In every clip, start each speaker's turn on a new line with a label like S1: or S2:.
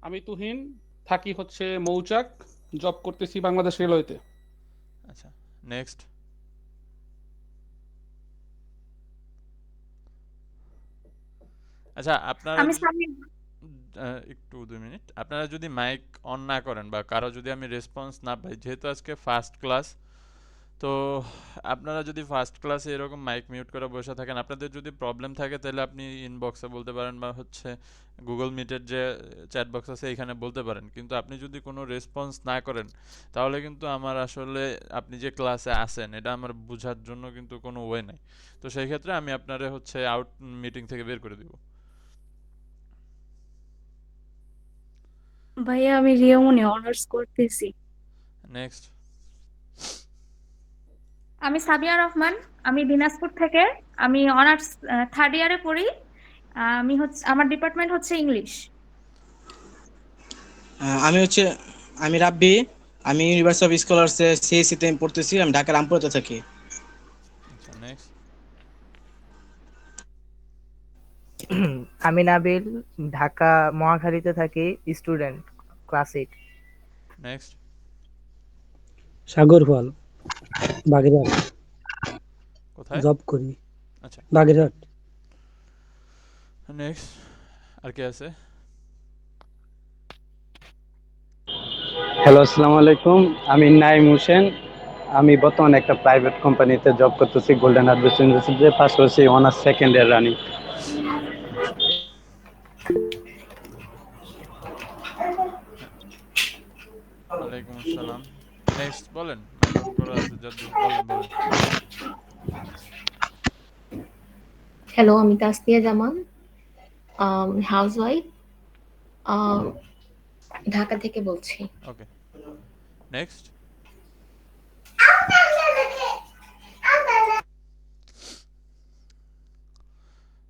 S1: আমি তুহিন, থাকি হচ্ছে মৌচাক, জব করতেছি বাংলাদেশ রেলওয়েতে।
S2: আচ্ছা, নেক্সট। আচ্ছা, আপনারা
S3: আমি সামিয়া।
S2: একটু 2 মিনিট, আপনারা যদি মাইক অন না করেন বা কারো যদি আমি রেসপন্স না পাই, যেহেতু আজকে ফার্স্ট ক্লাস, তো আপনারা যদি ফার্স্ট ক্লাসে এরকম মাইক মিউট করে বসে থাকেন, আপনাদের যদি প্রবলেম থাকে তাহলে আপনি ইনবক্সে বলতে পারেন বা হচ্ছে গুগল মিটের যে চ্যাট বক্স আছে এখানে বলতে পারেন, কিন্তু আপনি যদি কোনো রেসপন্স না করেন তাহলে কিন্তু আমার আসলে আপনি যে ক্লাসে আছেন এটা আমার বোঝার জন্য কিন্তু কোনো ওয়ে নাই। তো সেই ক্ষেত্রে আমি আপনারে হচ্ছে আউট মিটিং থেকে বের করে দিব।
S3: ভাইয়া আমি রিয়ামনি অনার্স করতেছি।
S2: নেক্সট।
S3: আমি সাবিয়া রহমান। আমি দিনাজপুর থেকে। আমি অনার্স থার্ড ইয়ারে পড়ি। আমি হচ্ছে আমার ডিপার্টমেন্ট হচ্ছে ইংলিশ।
S4: আমি হচ্ছে আমি রাব্বি। আমি ইউনিভার্সিটি অফ স্কলার্সে সিএসসি তে পড়তেছি। আমি ঢাকা রামপুরাতে থাকি।
S2: আচ্ছা, নেক্সট।
S5: আমি নাবিল, ঢাকা মহাখালীতে থাকি, স্টুডেন্ট, ক্লাস 8।
S2: নেক্সট।
S6: সাগর পাল, বাগেরহাট,
S2: কোথায়?
S6: জব করি
S2: আচ্ছা,
S6: বাগেরহাট।
S2: নেক্সট। আর কে আছে?
S7: হ্যালো, আসসালামু আলাইকুম। আমি নাইম হোসেন। আমি বর্তমানে একটা প্রাইভেট কোম্পানিতে জব করতেছি, গোল্ডেন হারভেস্ট ইউনিভার্সিটিতে, পাশাপাশি অনার্স সেকেন্ড ইয়ার রানিং।
S2: আচ্ছা, ওয়ালাইকুম আসসালাম। নেক্সট বলেন, মাইক অন করা আছে যদ্দূর, বলেন বলেন।
S8: হ্যালো, আমি তাসনিয়া জামান, হাউসওয়াইফ, ঢাকা থেকে বলছি।
S2: ওকে, নেক্সট।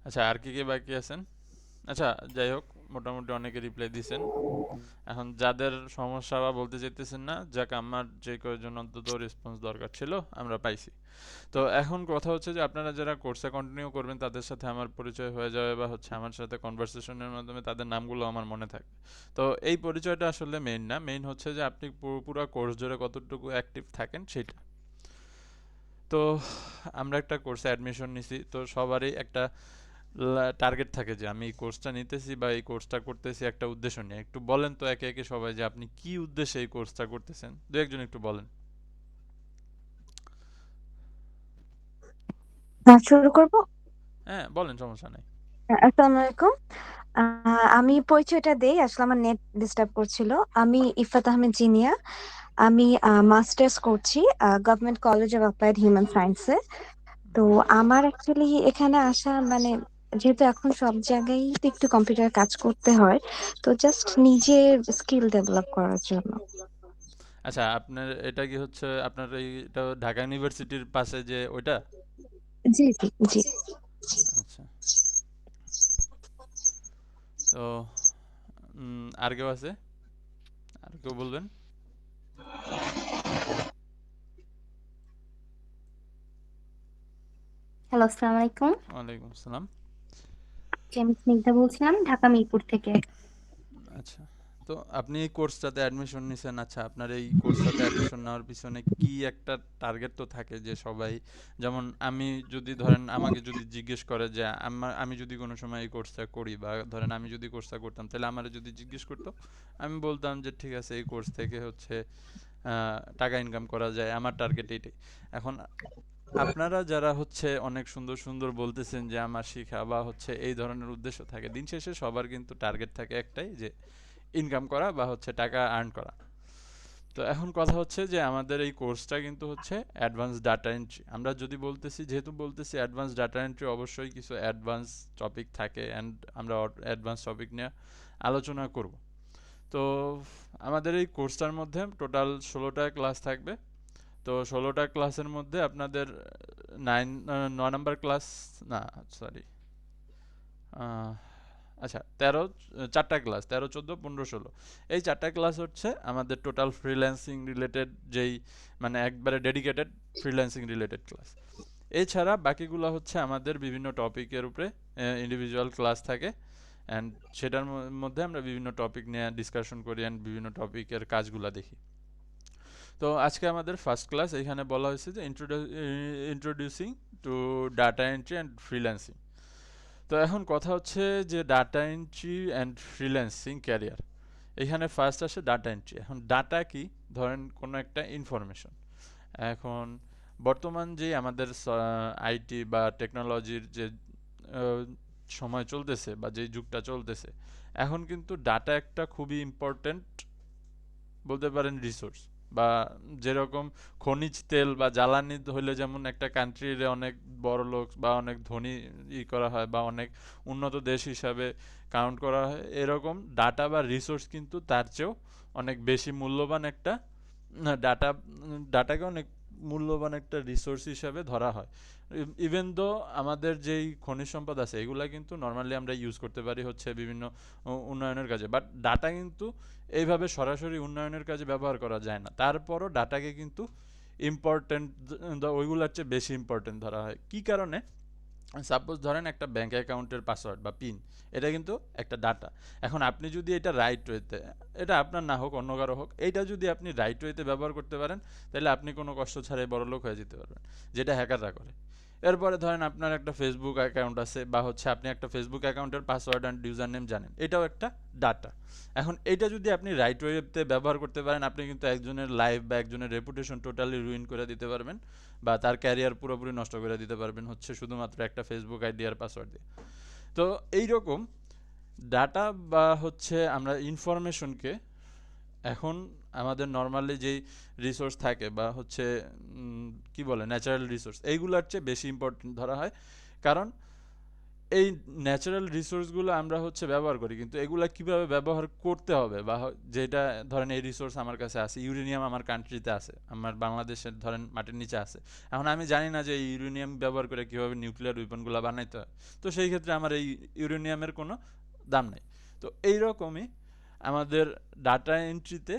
S2: আচ্ছা, আর কি কি বাকি আছেন? আচ্ছা, যাই হোক, মোটামুটি অনেকে রিপ্লাই দিছেন। এখন যাদের সমস্যা বা বলতে চাইতেছেন না, যাক, আমার যে কয়েকজন অন্তত রেসপন্স দরকার ছিল আমরা পাইছি। তো এখন কথা হচ্ছে যে আপনারা যারা কোর্সে কন্টিনিউ করবেন তাদের সাথে আমার পরিচয় হয়ে যাবে বা হচ্ছে আমার সাথে কনভারসেশনের মাধ্যমে তাদের নামগুলো আমার মনে থাকবে। তো এই পরিচয়টা আসলে মেইন না, মেইন হচ্ছে যে আপনি পুরো কোর্স জুড়ে কতটুকু অ্যাক্টিভ থাকেন সেটা। তো আমরা একটা কোর্সে অ্যাডমিশন নিছি, তো সবারই একটা টার্গেট থাকে যে আমি এই কোর্সটা নিতেছি বা এই কোর্সটা করতেছি একটা উদ্দেশ্য নিয়ে। একটু বলেন তো একে একে সবাই যে আপনি কি উদ্দেশ্যে এই কোর্সটা করতেছেন, দু একজন একটু বলেন।
S9: শুরু করব।
S2: হ্যাঁ, বলেন, সমস্যা নাই।
S9: আসসালামু আলাইকুম। আমি পরিচয়টা দেই, আসলে আমার নেট ডিস্টার্ব করছিল। আমি ইফাত আহমেদ জিনিয়া। আমি মাস্টার্স করছি government college of applied human সায়েন্সে। তো আমার অ্যাকচুয়ালি এখানে আসা মানে, যেহেতু এখন সব জায়গায় তো একটু কম্পিউটার কাজ করতে হয়, তো জাস্ট নিজের স্কিল ডেভেলপ করার জন্য।
S2: আচ্ছা, আপনার এটা কি হচ্ছে আপনার এটা ঢাকা ইউনিভার্সিটির পাশে যে ওইটা?
S9: জি জি জি।
S2: আচ্ছা, তো আর কেউ আছে? আর কেউ বলবেন?
S3: হ্যালো, আসসালামু আলাইকুম।
S2: ওয়ালাইকুম আসসালাম।
S3: আমি স্নিগ্ধা বলছিলাম, ঢাকা মিরপুর থেকে।
S2: আচ্ছা, তো আপনি এই কোর্সটাতে অ্যাডমিশন নিছেন। আচ্ছা, আপনার এই কোর্সটাতে অ্যাডমিশন নেওয়ার পিছনে কি একটা টার্গেট তো থাকে যে সবাই, যেমন আমি যদি ধরেন আমাকে যদি জিজ্ঞেস করে যে আমি যদি কোনো সময় এই কোর্সটা করি বা ধরেন আমি যদি কোর্সটা করতাম তাহলে আমার যদি জিজ্ঞেস করতো, আমি বলতাম যে ঠিক আছে, এই কোর্স থেকে হচ্ছে টাকা ইনকাম করা যায়, আমার টার্গেট এইটাই। এখন আপনারা যারা হচ্ছে অনেক সুন্দর সুন্দর বলতেছেন যে আমার শিখা বা হচ্ছে এই ধরনের উদ্দেশ্য থাকে, দিন শেষে সবার কিন্তু টার্গেট থাকে একটাই, যে ইনকাম করা বা হচ্ছে টাকা আর্ন করা। তো এখন কথা হচ্ছে যে আমাদের এই কোর্সটা কিন্তু হচ্ছে অ্যাডভান্স ডাটা এন্ট্রি। আমরা যদি বলতেছি, যেহেতু বলতেছি অ্যাডভান্স ডাটা এন্ট্রি, অবশ্যই কিছু অ্যাডভান্স টপিক থাকে অ্যান্ড আমরা অ্যাডভান্স টপিক নিয়ে আলোচনা করব। তো আমাদের এই কোর্সটার মধ্যে টোটাল 16টা ক্লাস থাকবে। তো 16টা ক্লাসের মধ্যে আপনাদের 9 নাম্বার ক্লাস, না সরি, আচ্ছা 4টা ক্লাস, 13, 14, 15, 16, এই 4টা ক্লাস হচ্ছে আমাদের টোটাল ফ্রিল্যান্সিং রিলেটেড, যেই মানে একবারে ডেডিকেটেড ফ্রিল্যান্সিং রিলেটেড ক্লাস। এছাড়া বাকিগুলো হচ্ছে আমাদের বিভিন্ন টপিকের উপরে ইন্ডিভিজুয়াল ক্লাস থাকে। অ্যান্ড সেটার মধ্যে আমরা বিভিন্ন টপিক নিয়ে ডিসকাশন করি অ্যান্ড বিভিন্ন টপিকের কাজগুলা দেখি। তো আজকে আমাদের ফার্স্ট ক্লাস, এখানে বলা হয়েছে যে introducing to data entry and freelancing. তো এখন কথা হচ্ছে যে data entry and freelancing career, এখানে ফার্স্ট আসে ডাটা এন্ট্রি। এখন ডাটা কি, ধরেন কোনো একটা ইনফরমেশন। এখন বর্তমান যে আমাদের আইটি বা টেকনোলজির যে সময় চলতেছে বা যে যুগটা চলতেছে, এখন কিন্তু ডাটা একটা খুবই ইম্পর্ট্যান্ট বলতে পারেন রিসোর্স। বা যেরকম খনিজ তেল বা জ্বালানি হইলে যেমন একটা কান্ট্রির অনেক বড় লোক বা অনেক ধনী করা হয় বা অনেক উন্নত দেশ হিসাবে কাউন্ট করা হয়, এরকম ডাটা বা রিসোর্স কিন্তু তার চেয়েও অনেক বেশি মূল্যবান একটা ডাটাকে অনেক মূল্যবান একটা রিসোর্স হিসাবে ধরা হয়। ইভেন দো আমাদের যেই খনিজ সম্পদ আছে এগুলা কিন্তু নর্মালি আমরা ইউজ করতে পারি হচ্ছে বিভিন্ন উন্নয়নের কাজে, বাট ডাটা কিন্তু এইভাবে সরাসরি উন্নয়নের কাজে ব্যবহার করা যায় না। তারপরও ডাটাকে কিন্তু ইম্পর্টেন্ট, ওইগুলোর চেয়ে বেশি ইম্পর্টেন্ট ধরা হয়। কি কারণে? সাপোজ ধরেন একটা ব্যাঙ্ক অ্যাকাউন্টের পাসওয়ার্ড বা পিন, এটা কিন্তু একটা ডাটা। এখন আপনি যদি এটা রাইট ওয়েতে, এটা আপনার না হোক অন্য কারো হোক, এইটা যদি আপনি রাইট ওয়েতে ব্যবহার করতে পারেন তাহলে আপনি কোনো কষ্ট ছাড়াই বড়লোক হয়ে যেতে পারবেন, যেটা হ্যাকাররা করে। এরপরে ধরেন আপনার একটা ফেসবুক অ্যাকাউন্ট আছে বা হচ্ছে আপনি একটা ফেসবুক অ্যাকাউন্টের পাসওয়ার্ড অ্যান্ড ইউজার নেম জানেন, এটাও একটা ডাটা। এখন এটা যদি আপনি রাইট ওয়েতে ব্যবহার করতে পারেন, আপনি কিন্তু একজনের লাইফ বা একজনের রেপুটেশন টোটালি রুইন করে দিতে পারবেন বা তার ক্যারিয়ার পুরোপুরি নষ্ট করে দিতে পারবেন হচ্ছে শুধুমাত্র একটা ফেসবুক আইডি আর পাসওয়ার্ড দিয়ে। তো এইরকম ডাটা বা হচ্ছে আমরা ইনফরমেশনকে এখন আমাদের নর্মালি যেই রিসোর্স থাকে বা হচ্ছে কি বলে ন্যাচারাল রিসোর্স, এইগুলোর চেয়ে বেশি ইম্পর্টেন্ট ধরা হয়। কারণ এই ন্যাচারাল রিসোর্সগুলো আমরা হচ্ছে ব্যবহার করি, কিন্তু এগুলা কিভাবে ব্যবহার করতে হবে বা যেটা ধরেন এই রিসোর্স আমার কাছে আছে, ইউরেনিয়াম আমার কান্ট্রিতে আছে, আমার বাংলাদেশের ধরেন মাটির নিচে আছে। এখন আমি জানি না যে এই ইউরেনিয়াম ব্যবহার করে কীভাবে নিউক্লিয়ার উইপনগুলো বানাইতে হয়, তো সেই ক্ষেত্রে আমার এই ইউরেনিয়ামের কোনো দাম নেই। তো এইরকমই আমাদের ডাটা এন্ট্রিতে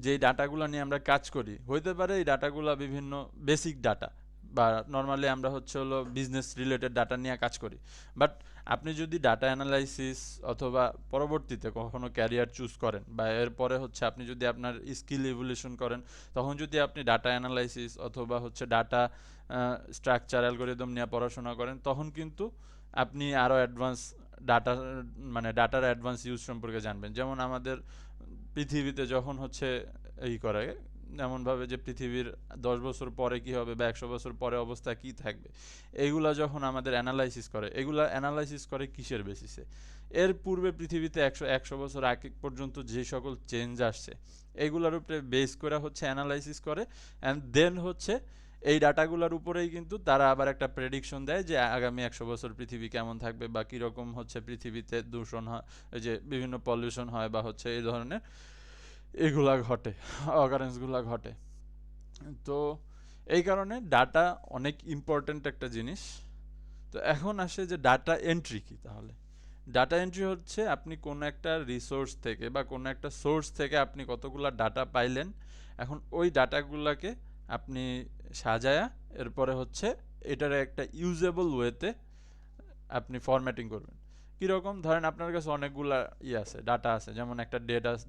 S2: যেই ডাটাগুলো নিয়ে আমরা কাজ করি, হইতে পারে এই ডাটাগুলো বিভিন্ন বেসিক ডাটা বা নর্মালি আমরা হচ্ছে হলো বিজনেস রিলেটেড ডাটা নিয়ে কাজ করি। বাট আপনি যদি ডাটা অ্যানালাইসিস অথবা পরবর্তীতে কখনো ক্যারিয়ার চুজ করেন বা এরপরে হচ্ছে আপনি যদি আপনার স্কিল ইভলিউশন করেন, তখন যদি আপনি ডাটা অ্যানালাইসিস অথবা হচ্ছে ডাটা স্ট্রাকচার অ্যালগরিদম নিয়ে পড়াশোনা করেন, তখন কিন্তু আপনি আরও অ্যাডভান্স ডাটার অ্যাডভান্স ইউজ সম্পর্কে জানবেন। যেমন আমাদের পৃথিবীতে যখন হচ্ছে করে এমনভাবে যে পৃথিবীর 10 বছর পরে কি হবে বা 100 বছর পরে অবস্থা কি থাকবে, এইগুলা যখন আমাদের অ্যানালাইসিস করে, এগুলা অ্যানালাইসিস করে কিসের বেসিসে? এর পূর্বে পৃথিবীতে 100 বছর আগে পর্যন্ত যে সকল চেঞ্জ আসছে এইগুলোর উপরে বেস করে হচ্ছে অ্যানালাইসিস করে, অ্যান্ড দেন হচ্ছে এই ডাটাগুলোর উপরেই কিন্তু তারা আবার একটা প্রেডিকশন দেয় যে আগামী 100 বছর পৃথিবী কেমন থাকবে বা কীরকম হচ্ছে পৃথিবীতে দূষণ হয়, যে বিভিন্ন পলিউশন হয় বা হচ্ছে এই ধরনের এগুলা ঘটে, অকারেন্সগুলা ঘটে। তো এই কারণে ডাটা অনেক ইম্পর্ট্যান্ট একটা জিনিস। তো এখন আসে যে ডাটা এন্ট্রি কি। তাহলে ডাটা এন্ট্রি হচ্ছে আপনি কোনো একটা রিসোর্স থেকে বা কোনো একটা সোর্স থেকে আপনি কতগুলা ডাটা পাইলেন, এখন ওই ডাটাগুলোকে আপনি সাজায়া এরপরে হচ্ছে এটার একটা ইউজেবল ওয়েতে আপনি ফরম্যাটিং করবেন। কীরকম? ধরেন আপনার কাছে অনেকগুলা আছে, ডাটা আছে, যেমন একটা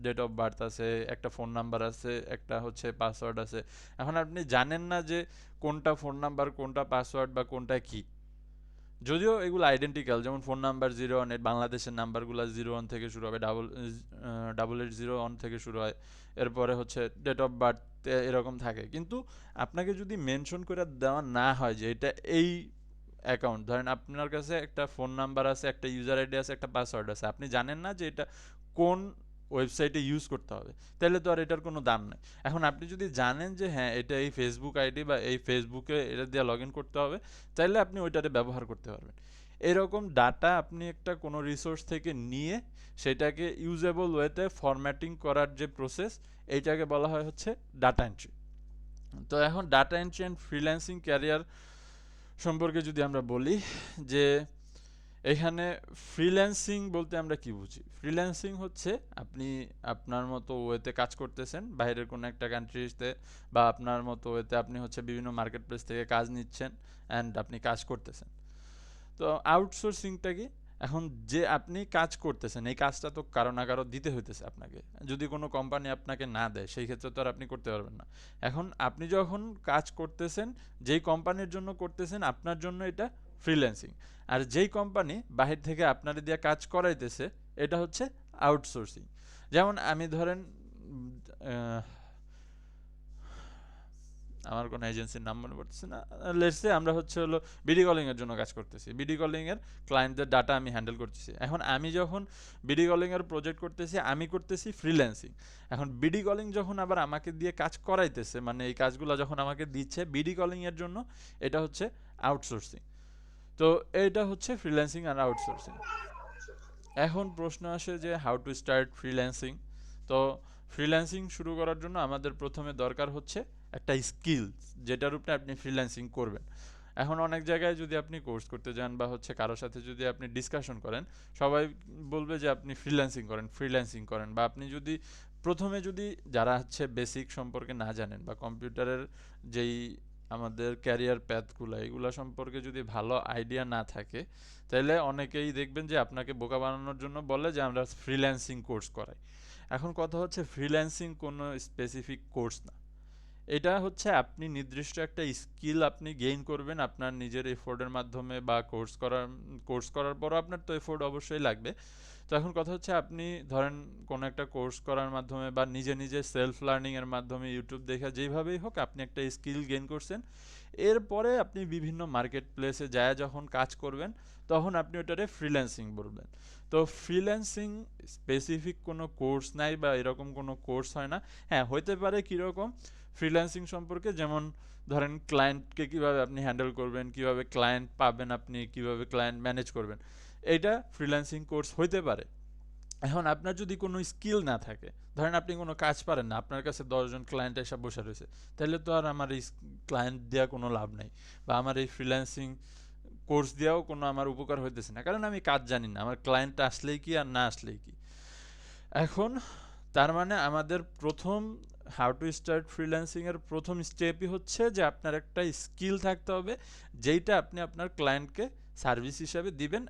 S2: ডেট অফ বার্থ আছে, একটা ফোন নাম্বার আছে, একটা হচ্ছে পাসওয়ার্ড আছে। এখন আপনি জানেন না যে কোনটা ফোন নাম্বার, কোনটা পাসওয়ার্ড বা কোনটা কি, যদিও এগুলো আইডেন্টিক্যাল। যেমন ফোন নাম্বার 01, বাংলাদেশের নাম্বারগুলো 01 থেকে শুরু হবে, 8801 থেকে শুরু হয়, এরপরে হচ্ছে ডেট অফ বার্থ এরকম থাকে। কিন্তু আপনাকে যদি মেনশন করে দেওয়া না হয় যে এটা এই অ্যাকাউন্ট, ধরেন আপনার কাছে একটা ফোন নাম্বার আছে, একটা ইউজার আইডি আছে, একটা পাসওয়ার্ড আছে, আপনি জানেন না যে এটা কোন ওয়েবসাইটে ইউজ করতে হবে, তাহলে তো আর এটার কোনো দাম নেই। এখন আপনি যদি জানেন যে হ্যাঁ এটা এই ফেসবুক আইডি বা এই ফেসবুকে এটা দিয়ে লগ ইন করতে হবে, তাহলে আপনি ওইটাতে ব্যবহার করতে পারবেন। এরকম ডাটা আপনি একটা কোনো রিসোর্স থেকে নিয়ে সেটাকে ইউজেবল ওয়েতে ফরম্যাটিং করার যে প্রসেস, এইটাকে বলা হয় হচ্ছে ডাটা এন্ট্রি। তো এখন data entry and freelancing career সম্পর্কে যদি আমরা বলি, যে এখানে ফ্রিল্যান্সিং বলতে আমরা কি বুঝি? ফ্রিল্যান্সিং হচ্ছে আপনি আপনার মতো ওয়েতে কাজ করতেছেন বাইরের কোনো একটা কান্ট্রিতে, বা আপনার মতো ওয়েতে আপনি হচ্ছে বিভিন্ন মার্কেট প্লেস থেকে কাজ নিচ্ছেন অ্যান্ড আপনি কাজ করতেছেন। তো আউটসোর্সিংটা কি? এখন যে আপনি কাজ করতেছেন এই কাজটা তো কারো না কারো দিতে হইতেছে আপনাকে। যদি কোনো কোম্পানি আপনাকে না দেয় সেই ক্ষেত্রে তো আর আপনি করতে পারবেন না। এখন আপনি যখন কাজ করতেছেন যেই কোম্পানির জন্য করতেছেন আপনার জন্য এটা ফ্রিল্যান্সিং। আর যেই কোম্পানি বাহির থেকে আপনারে দিয়ে কাজ করাইতেছে এটা হচ্ছে আউটসোর্সিং। যেমন আমি ধরেন আমার কোনো এজেন্সির নাম মনে পড়তেছে না, লেটস সে আমরা হচ্ছে হলো বিডি কলিং এর জন্য কাজ করতেছি, বিডি কলিং এর ক্লায়েন্টদের ডাটা আমি হ্যান্ডেল করতেছি। এখন আমি যখন বিডি কলিং এর প্রজেক্ট করতেছি আমি করতেছি ফ্রিল্যান্সিং। এখন বিডি কলিং যখন আবার আমাকে দিয়ে কাজ করাইতেছে মানে এই কাজগুলো যখন আমাকে দিচ্ছে বিডি কলিং এর জন্য এটা হচ্ছে আউটসোর্সিং। তো এইটা হচ্ছে ফ্রিল্যান্সিং আর আউটসোর্সিং। এখন প্রশ্ন আসে যে হাউ টু স্টার্ট ফ্রিল্যান্সিং। তো ফ্রিল্যান্সিং শুরু করার জন্য আমাদের প্রথমে দরকার হচ্ছে একটা স্কিল যেটার উপরে আপনি ফ্রিল্যান্সিং করবেন। এখন অনেক জায়গায় যদি আপনি কোর্স করতে যান বা হচ্ছে কারোর সাথে যদি আপনি ডিসকাশন করেন সবাই বলবে যে আপনি ফ্রিল্যান্সিং করেন বা আপনি যদি প্রথমে যদি যারা হচ্ছে বেসিক সম্পর্কে না জানেন বা কম্পিউটারের যেই আমাদের ক্যারিয়ার প্যাথগুলো এগুলো সম্পর্কে যদি ভালো আইডিয়া না থাকে তাহলে অনেকেই দেখবেন যে আপনাকে বোকা বানানোর জন্য বলে যে আমরা ফ্রিল্যান্সিং কোর্স করাই। এখন কথা হচ্ছে ফ্রিল্যান্সিং কোনো স্পেসিফিক কোর্স না, এটা হচ্ছে আপনি নির্দিষ্ট একটা স্কিল আপনি গেইন করবেন আপনার নিজের এফোর্টের মাধ্যমে বা কোর্স করার পরও আপনার তো এফোর্ট অবশ্যই লাগবে। তো এখন কথা হচ্ছে আপনি ধরেন কোনো একটা কোর্স করার মাধ্যমে বা নিজে নিজে সেলফ লার্নিংয়ের মাধ্যমে ইউটিউব দেখে যেইভাবেই হোক আপনি একটা স্কিল গেইন করছেন, এরপরে আপনি বিভিন্ন মার্কেট প্লেসে যায় যখন কাজ করবেন তখন আপনি ওটারে ফ্রিল্যান্সিং বলবেন। তো ফ্রিল্যান্সিং স্পেসিফিক কোনো কোর্স নাই বা এরকম কোনো কোর্স হয় না। হ্যাঁ হইতে পারে কীরকম ফ্রিল্যান্সিং সম্পর্কে, যেমন ধরেন ক্লায়েন্টকে কীভাবে আপনি হ্যান্ডেল করবেন, কীভাবে ক্লায়েন্ট পাবেন, আপনি কীভাবে ক্লায়েন্ট ম্যানেজ করবেন, এইটা ফ্রিল্যান্সিং কোর্স হইতে পারে। এখন আপনার যদি কোনো স্কিল না থাকে, ধরেন আপনি কোনো কাজ পারেন না, আপনার কাছে 10 জন ক্লায়েন্ট এসে বসে রয়েছে, তাহলে তো আর আমার এই ক্লায়েন্ট দেওয়া কোনো লাভ নাই বা আমার এই ফ্রিল্যান্সিং কোর্স দেওয়াও কোনো আমার উপকার হইতেছে না, কারণ আমি কাজ জানি না, আমার ক্লায়েন্ট আসলেই কি আর না আসলেই কি। এখন তার মানে আমাদের প্রথম হাউ টু স্টার্ট ফ্রিল্যান্সিংয়ের প্রথম স্টেপই হচ্ছে যে আপনার একটা স্কিল থাকতে হবে যেইটা আপনি আপনার ক্লায়েন্টকে সার্ভিস হিসাবে দিবেন।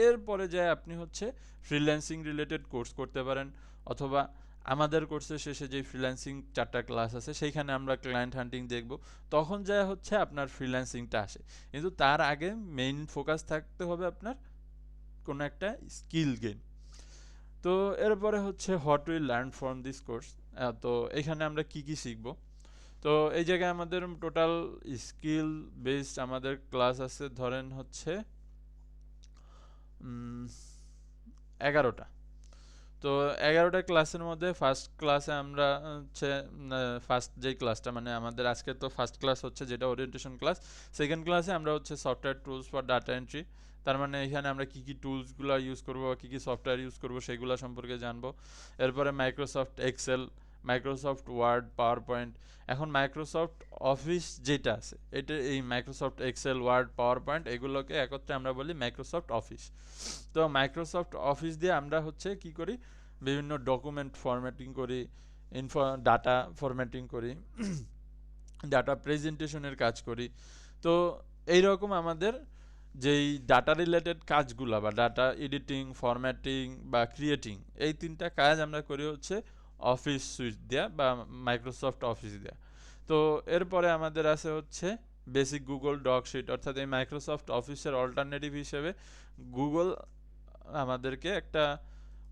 S2: এরপরে যায় আপনি হচ্ছে ফ্রিল্যান্সিং রিলেটেড কোর্স করতে পারেন, অথবা আমাদের কোর্সের শেষে যে ফ্রিল্যান্সিং 4টা ক্লাস আছে সেইখানে আমরা ক্লায়েন্ট হান্টিং দেখব, তখন যায় হচ্ছে আপনার ফ্রিল্যান্সিংটা আসে। কিন্তু তার আগে মেইন ফোকাস থাকতে হবে আপনার কোনো একটা স্কিল গেইন। তো এরপরে হচ্ছে what will learn from this course. তো এখানে আমরা কি কি শিখব। তো এই জায়গায় আমাদের টোটাল স্কিল বেসড আমাদের ক্লাস আছে ধরেন হচ্ছে 11টা। তো 11টা ক্লাসের মধ্যে ফার্স্ট ক্লাসে আমরা হচ্ছে ফার্স্ট যেই ক্লাসটা মানে আমাদের আজকে তো ফার্স্ট ক্লাস হচ্ছে যেটা ওরিয়েন্টেশন ক্লাস, সেকেন্ড ক্লাসে আমরা হচ্ছে software tools for data entry, তার মানে এখানে আমরা কী কী টুলসগুলো ইউজ করবো বা কী কী সফটওয়্যার ইউজ করবো সেগুলো সম্পর্কে জানবো। এরপরে Microsoft Excel, Microsoft Word, PowerPoint. এখন মাইক্রোসফট অফিস যেটা আছে এটা এই Microsoft Excel, Word, PowerPoint এগুলোকে একত্রে আমরা বলি মাইক্রোসফট অফিস। তো মাইক্রোসফট অফিস দিয়ে আমরা হচ্ছে কি করি, বিভিন্ন ডকুমেন্ট ফরম্যাটিং করি, ডাটা ফরম্যাটিং করি, ডাটা প্রেজেন্টেশনের কাজ করি। তো এইরকম আমাদের যেই ডাটা রিলেটেড কাজগুলো বা ডাটা এডিটিং, ফরম্যাটিং বা ক্রিয়েটিং, এই 3টা কাজ আমরা করি হচ্ছে অফিস সুইট দেয়া বা মাইক্রোসফট অফিস দেয়া। তো এরপরে আমাদের আছে হচ্ছে বেসিক গুগল ডক শিট, অর্থাৎ এই মাইক্রোসফট অফিসের অল্টারনেটিভ হিসেবে গুগল আমাদেরকে একটা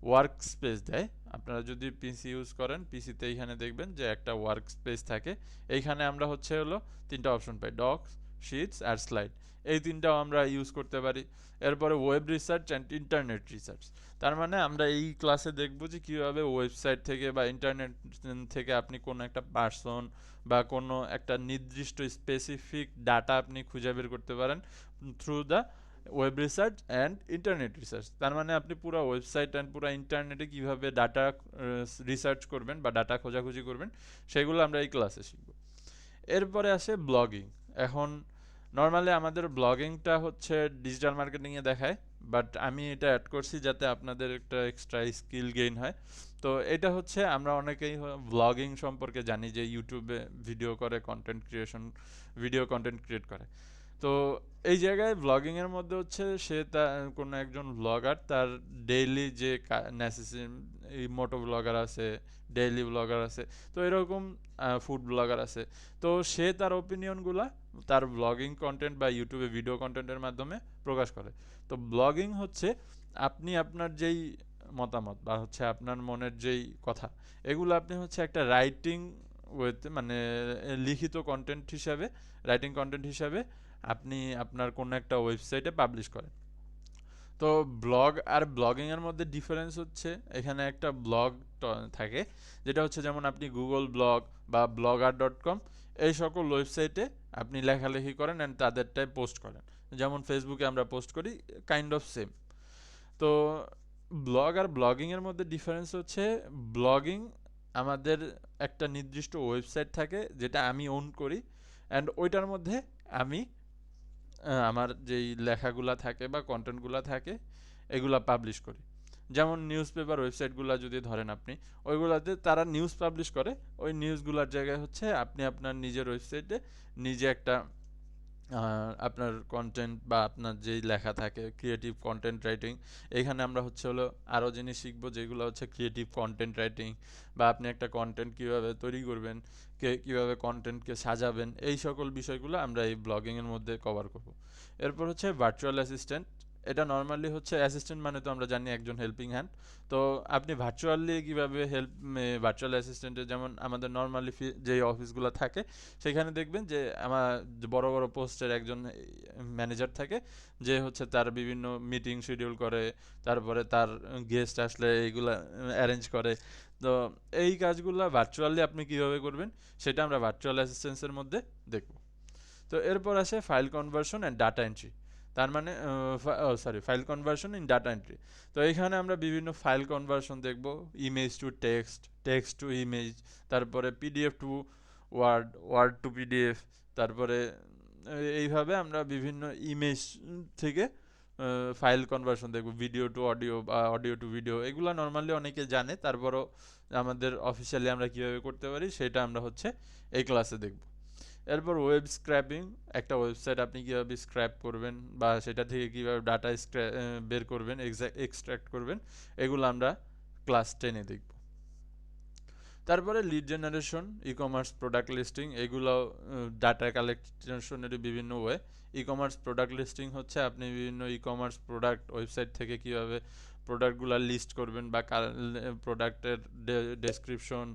S2: ওয়ার্ক স্পেস দেয়। আপনারা যদি পিসি ইউজ করেন, পিসিতে এইখানে দেখবেন যে একটা ওয়ার্ক স্পেস থাকে, এইখানে আমরা হচ্ছে হলো 3টা অপশন পাই, ডকস, শিটস আর স্লাইড, এই 3টাও আমরা ইউজ করতে পারি। এরপরে web research and internet research, তার মানে আমরা এই ক্লাসে দেখব যে কীভাবে ওয়েবসাইট থেকে বা ইন্টারনেট থেকে আপনি কোনো একটা পার্সন বা কোনো একটা নির্দিষ্ট স্পেসিফিক ডাটা আপনি খুঁজে বের করতে পারেন through the web research and internet research. তার মানে আপনি পুরো ওয়েবসাইট অ্যান্ড পুরো ইন্টারনেটে কীভাবে ডাটা রিসার্চ করবেন বা ডাটা খোঁজাখুঁজি করবেন সেগুলো আমরা এই ক্লাসে শিখব। এরপরে আসে ব্লগিং। এখন নর্মালি আমাদের ব্লগিংটা হচ্ছে ডিজিটাল মার্কেটিংয়ে দেখায়, বাট আমি এটা অ্যাড করছি যাতে আপনাদের একটা এক্সট্রা স্কিল গেইন হয়। তো এটা হচ্ছে আমরা অনেকেই ব্লগিং সম্পর্কে জানি যে ইউটিউবে ভিডিও করে, ভিডিও কন্টেন্ট ক্রিয়েট করে, তো এই জায়গায় ব্লগিং এর মধ্যে হচ্ছে সে কোনো একজন ব্লগার তার ডেইলি যে এই মোটো ব্লগার আছে, ডেইলি ব্লগার আছে, তো এরকম ফুড ব্লগার আছে। তো সে তার ওপিনিয়নগুলা তার ব্লগিং কন্টেন্ট বা ইউটিউবে ভিডিও কন্টেন্টের মাধ্যমে প্রকাশ করে। তো ব্লগিং হচ্ছে আপনি আপনার যেই মতামত বা হচ্ছে আপনার মনের যেই কথা, এগুলো আপনি হচ্ছে একটা রাইটিং ওয়েতে মানে লিখিত কন্টেন্ট হিসাবে, রাইটিং কন্টেন্ট হিসাবে আপনি আপনার কোনো একটা ওয়েবসাইটে পাবলিশ করেন। তো ব্লগ আর ব্লগিংয়ের মধ্যে ডিফারেন্স হচ্ছে এখানে একটা ব্লগ থাকে, যেটা হচ্ছে যেমন আপনি গুগল ব্লগ বা blogger.com এই সকল ওয়েবসাইটে আপনি লেখালেখি করেন অ্যান্ড তাদেরটায় পোস্ট করেন, যেমন ফেসবুকে আমরা পোস্ট করি, কাইন্ড অফ সেম। তো ব্লগ আর ব্লগিংয়ের মধ্যে ডিফারেন্স হচ্ছে ব্লগিং আমাদের একটা নির্দিষ্ট ওয়েবসাইট থাকে যেটা আমি ওন করি, অ্যান্ড ওইটার মধ্যে আমি আমার যেই লেখাগুলা থাকে বা কন্টেন্টগুলা থাকে এগুলা পাবলিশ করি। যেমন নিউজ পেপার ওয়েবসাইটগুলো যদি ধরেন আপনি, ওইগুলাতে তারা নিউজ পাবলিশ করে, ওই নিউজগুলোর জায়গায় হচ্ছে আপনি আপনার নিজের ওয়েবসাইটে নিজে একটা আপনার কন্টেন্ট বা আপনার যেই লেখা থাকে ক্রিয়েটিভ কন্টেন্ট রাইটিং, এখানে আমরা হচ্ছে হলো আরও জিনিস শিখবো যেগুলো হচ্ছে ক্রিয়েটিভ কন্টেন্ট রাইটিং, বা আপনি একটা কন্টেন্ট কীভাবে তৈরি করবেন, কীভাবে কন্টেন্টকে সাজাবেন, এই সকল বিষয়গুলো আমরা এই ব্লগিংয়ের মধ্যে কভার করব। এরপর হচ্ছে ভার্চুয়াল অ্যাসিস্ট্যান্ট। এটা নর্মালি হচ্ছে অ্যাসিস্ট্যান্ট মানে তো আমরা জানি একজন হেল্পিং হ্যান্ড। তো আপনি ভার্চুয়ালি কীভাবে ভার্চুয়াল অ্যাসিস্ট্যান্টে যেমন আমাদের নর্মালি যেই অফিসগুলো থাকে সেখানে দেখবেন যে আমার বড় বড় পোস্টের একজন ম্যানেজার থাকে, যে হচ্ছে তার বিভিন্ন মিটিং শিডিউল করে, তারপরে তার গেস্ট আসলে এইগুলা অ্যারেঞ্জ করে। তো এই কাজগুলো ভার্চুয়ালি আপনি কিভাবে করবেন সেটা আমরা ভার্চুয়াল অ্যাসিস্ট্যান্সের মধ্যে দেখব। তো এরপর আসে file conversion and data entry, তার মানে file conversion in data entry. তো এইখানে আমরা বিভিন্ন ফাইল কনভার্সন দেখব, image to text, text to image, তারপরে PDF to Word, Word to PDF, তারপরে এইভাবে আমরা বিভিন্ন ইমেজ থেকে ফাইল কনভার্সন দেখব, ভিডিও টু অডিও বা অডিও টু ভিডিও, এগুলো নর্মালি অনেকে জানে, তারপরও আমাদের অফিসিয়ালি আমরা কীভাবে করতে পারি সেটা আমরা হচ্ছে এই ক্লাসে দেখব। এরপর ওয়েব স্ক্র্যাপিং, একটা ওয়েবসাইট আপনি কীভাবে স্ক্র্যাপ করবেন বা সেটা থেকে কীভাবে ডাটা বের করবেন, এক্সট্র্যাক্ট করবেন, এগুলো আমরা ক্লাস 10-এ দেখব। তারপরে lead generation, e commerce product listing, এগুলো ডাটা কালেকশনেরই বিভিন্ন way. E commerce product listing হচ্ছে আপনি বিভিন্ন ই কমার্স প্রোডাক্ট ওয়েবসাইট থেকে কীভাবে প্রোডাক্টগুলো লিস্ট করবেন বা প্রোডাক্টের ডেসক্রিপশন,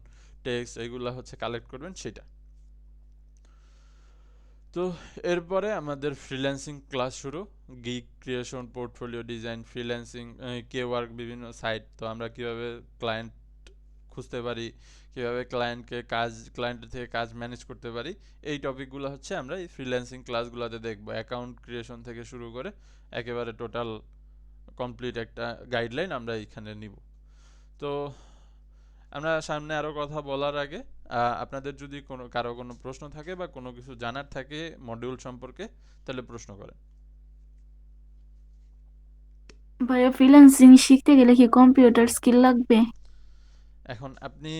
S2: টেক্সট, এগুলো হচ্ছে কালেক্ট করবেন সেটা। তো এরপরে আমাদের ফ্রিল্যান্সিং ক্লাস শুরু, gig creation, portfolio design, freelancing, work, বিভিন্ন সাইট, তো আমরা কীভাবে ক্লায়েন্ট খুঁজতে পারি, কীভাবে ক্লায়েন্টের থেকে কাজ ম্যানেজ করতে পারি, এই টপিকগুলো হচ্ছে আমরা এই ফ্রিল্যান্সিং ক্লাসগুলোতে দেখব। অ্যাকাউন্ট ক্রিয়েশন থেকে শুরু করে একেবারে টোটাল কমপ্লিট একটা গাইডলাইন আমরা এইখানে নিব। তো আমরা সামনে আরও কথা বলার আগে আপনাদের যদি কারো কোনো প্রশ্ন থাকে বা কোনো কিছু জানার থাকে মডিউল সম্পর্কে, তাহলে প্রশ্ন করেন।
S10: ভাইয়া ফ্রিল্যান্সিং শিখতে গেলে কি কম্পিউটার স্কিল লাগবে?
S2: এখন আপনি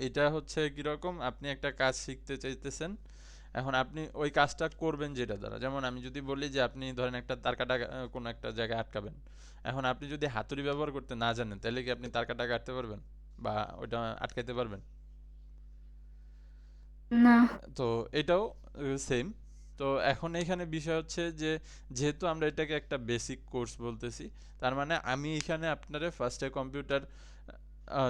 S2: এটা হচ্ছে কীরকম, আপনি একটা কাজ শিখতে চাইতেছেন, এখন আপনি ওই কাজটা করবেন যেটা দ্বারা, যেমন আমি যদি বলি যে আপনি ধরেন একটা তার কাটা কোনো একটা জায়গায় আটকাবেন, এখন আপনি যদি হাতুড়ি ব্যবহার করতে না জানেন তাহলে কি আপনি তার কাটা কাটতে পারবেন বা ওইটা আটকাইতে পারবেন?
S10: না।
S2: তো এটাও সেম। তো এখন এখানে বিষয় হচ্ছে যে যেহেতু আমরা এটাকে একটা বেসিক কোর্স বলতেছি, তার মানে আমি এখানে আপনারে ফার্স্টে কম্পিউটার,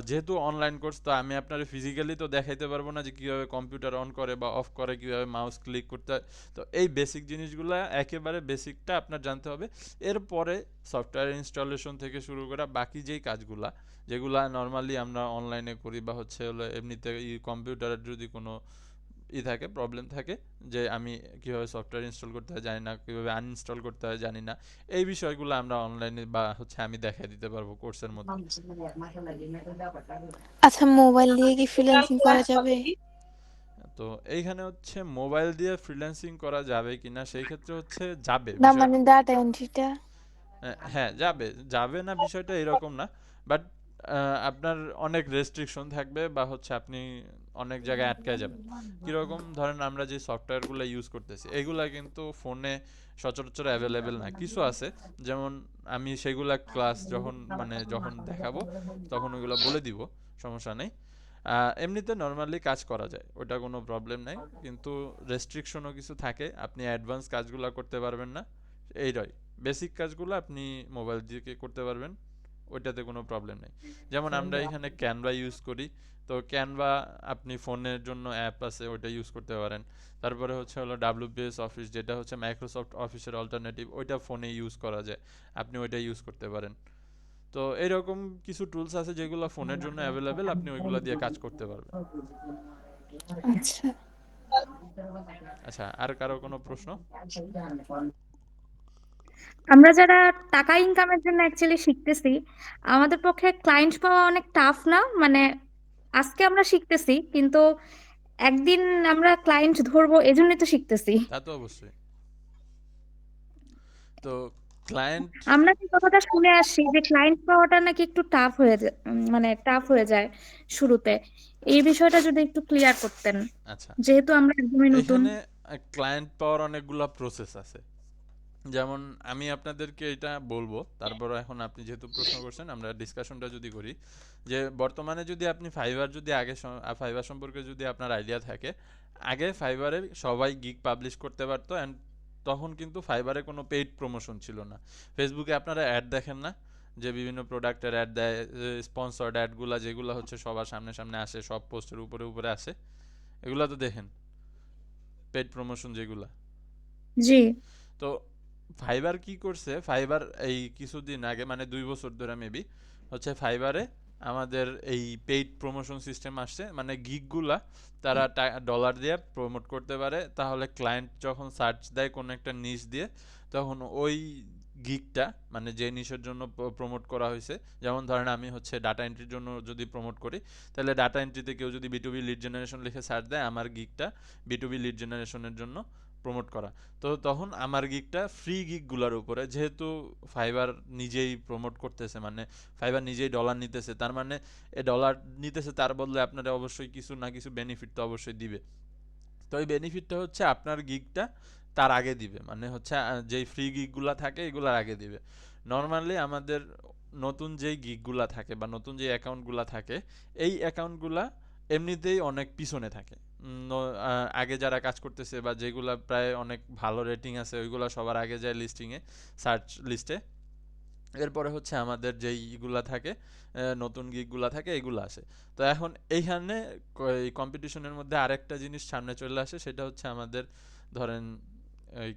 S2: যেহেতু অনলাইন কোর্স, তো আমি আপনারে ফিজিক্যালি তো দেখাইতে পারবো না যে কীভাবে কম্পিউটার অন করে বা অফ করে, কীভাবে মাউস ক্লিক করতে হয়। তো এই বেসিক জিনিসগুলো একেবারে বেসিকটা আপনার জানতে হবে। এরপরে সফটওয়্যার ইনস্টলেশন থেকে শুরু করে বাকি যেই কাজগুলা যেগুলা নর্মালি আমরা অনলাইনে করি বা হচ্ছে হলো এমনিতে কম্পিউটারের যদি কোনো থাকে, প্রবলেম থাকে যে আমি কীভাবে সফটওয়্যার ইনস্টল করতে হয় জানি না, কীভাবে আনইনস্টল করতে হয় জানি না, এই বিষয়গুলো আমরা অনলাইনে বা হচ্ছে আমি দেখাই দিতে পারবো কোর্সের মধ্যে।
S11: আচ্ছা, মোবাইল দিয়ে কি ফ্রিল্যান্সিং করা যাবে?
S2: তো এইখানে হচ্ছে মোবাইল দিয়ে ফ্রিল্যান্সিং করা যাবে কিনা, সেই ক্ষেত্রে হচ্ছে যাবে,
S11: না মানে ডাটা এন্ট্রিটা।
S2: হ্যাঁ যাবে না বিষয়টা এরকম না, বাট আপনার অনেক রেস্ট্রিকশন থাকবে বা হচ্ছে আপনি অনেক জায়গায় আটকে যাবেন। কিরকম ধরেন আমরা যে সফটওয়্যারগুলো ইউজ করতেছি এগুলা কিন্তু ফোনে সচরাচর অ্যাভেলেবেল না, কিছু আছে যেমন আমি সেগুলা ক্লাস যখন দেখাবো তখন ওইগুলো বলে দিব, সমস্যা নেই। এমনিতে নর্মালি কাজ করা যায়, ওটা কোনো প্রবলেম নাই, কিন্তু রেস্ট্রিকশনও কিছু থাকে, আপনি অ্যাডভান্স কাজগুলো করতে পারবেন না। এইটাই বেসিক কাজগুলো আপনি মোবাইল দিয়ে করতে পারবেন, ওইটাতে কোনো প্রবলেম নেই। যেমন আমরা এখানে ক্যানভা ইউজ করি, তো ক্যানভা আপনি ফোনের জন্য অ্যাপ আছে ওইটা ইউজ করতে পারেন। তারপরে হলো WPS অফিস, যেটা হচ্ছে মাইক্রোসফট অফিসের অল্টারনেটিভ, ওইটা ফোনে ইউজ করা যায়, আপনি ওইটা ইউজ করতে পারেন। তো এরকম কিছু টুলস আছে যেগুলো ফোনের জন্য অ্যাভেলেবেল, আপনি ওইগুলো দিয়ে কাজ করতে পারবেন।
S11: আচ্ছা,
S2: আচ্ছা, আর কারো কোনো প্রশ্ন?
S3: আমরা যারা টাকা ইনকামের জন্য অ্যাকচুয়ালি শিখতেছি, আমাদের পক্ষে ক্লায়েন্ট পাওয়া অনেক টাফ না? মানে আজকে আমরা শিখতেছি, কিন্তু একদিন আমরা ক্লায়েন্ট ধরবো, এজন্যই তো শিখতেছি।
S2: তা তো অবশ্যই। তো ক্লায়েন্ট,
S3: আমরা যে কথাটা শুনে আসছি যে ক্লায়েন্ট পাওয়াটা নাকি একটু টাফ হয়ে যায়, মানে টাফ হয়ে যায় শুরুতে, এই বিষয়টা যদি একটু ক্লিয়ার করতেন,
S2: আচ্ছা
S3: যেহেতু আমরা একদমই নতুন।
S2: এখানে ক্লায়েন্ট পাওয়ার অনেকগুলা প্রসেস আছে, যেমন আমি আপনাদেরকে এটা বলবো, তারপরে এখন আপনি যেহেতু প্রশ্ন করছেন আমরা ডিসকাশনটা যদি করি, যে বর্তমানে যদি আপনি ফাইবার যদি ফাইবার সম্পর্কে যদি আপনার আইডিয়া থাকে, আগে ফাইবারে সবাই গিগ পাবলিশ করতে পারতো, অ্যান্ড তখন কিন্তু ফাইবারে কোনো পেইড প্রমোশন ছিল না। ফেসবুকে আপনারা অ্যাড দেখেন না, যে বিভিন্ন প্রোডাক্টের অ্যাড দেয়, স্পন্সর্ড অ্যাডগুলা যেগুলো হচ্ছে সবার সামনে সামনে আসে, সব পোস্টের উপরে উপরে আসে, এগুলা তো দেখেন পেইড প্রমোশন যেগুলা।
S3: জি।
S2: তো ফাইবার কি করছে, ফাইবার এই কিছুদিন আগে মানে 2 বছর ধরে মেবি হচ্ছে ফাইবারে আমাদের এই পেইড প্রমোশন সিস্টেম আসছে, মানে গিগগুলা তারা ডলার দিয়ে প্রমোট করতে পারে, তাহলে ক্লায়েন্ট যখন সার্চ দেয় কোনো একটা নিশ দিয়ে, তখন ওই গিগটা মানে যে নিশের জন্য প্রমোট করা হয়েছে, যেমন ধরেন আমি হচ্ছে ডাটা এন্ট্রির জন্য যদি প্রমোট করি, তাহলে ডাটা এন্ট্রিতে কেউ যদি B2B লিড জেনারেশন লিখে সার্চ দেয়, আমার গিগটা B2B লিড জেনারেশনের জন্য প্রমোট করা, তো তখন আমার গিগটা ফ্রি গিগগুলোর উপরে, যেহেতু ফাইবার নিজেই প্রমোট করতেছে, মানে ফাইবার নিজেই ডলার নিতেছে, তার মানে এ ডলার নিতেছে, তার বদলে আপনারা অবশ্যই কিছু না কিছু বেনিফিট তো অবশ্যই দিবে। তো এই বেনিফিটটা হচ্ছে আপনার গিগটা তার আগে দিবে, মানে হচ্ছে যেই ফ্রি গিগগুলা থাকে এগুলার আগে দিবে। নর্মালি আমাদের নতুন যেই গিগগুলা থাকে বা নতুন যে অ্যাকাউন্টগুলা থাকে, এই অ্যাকাউন্টগুলা এমনিতেই অনেক পিছনে থাকে। আগে যারা কাজ করতেছে বা যেগুলা প্রায় অনেক ভালো রেটিং আছে ওইগুলা সবার আগে যায় লিস্টিংয়ে, সার্চ লিস্টে। এরপরে হচ্ছে আমাদের যেই ইগুলা থাকে, নতুন গিগগুলা থাকে, এগুলো আসে। তো এখন এইখানে এই কম্পিটিশনের মধ্যে আরেকটা জিনিস সামনে চলে আসে, সেটা হচ্ছে আমাদের ধরেন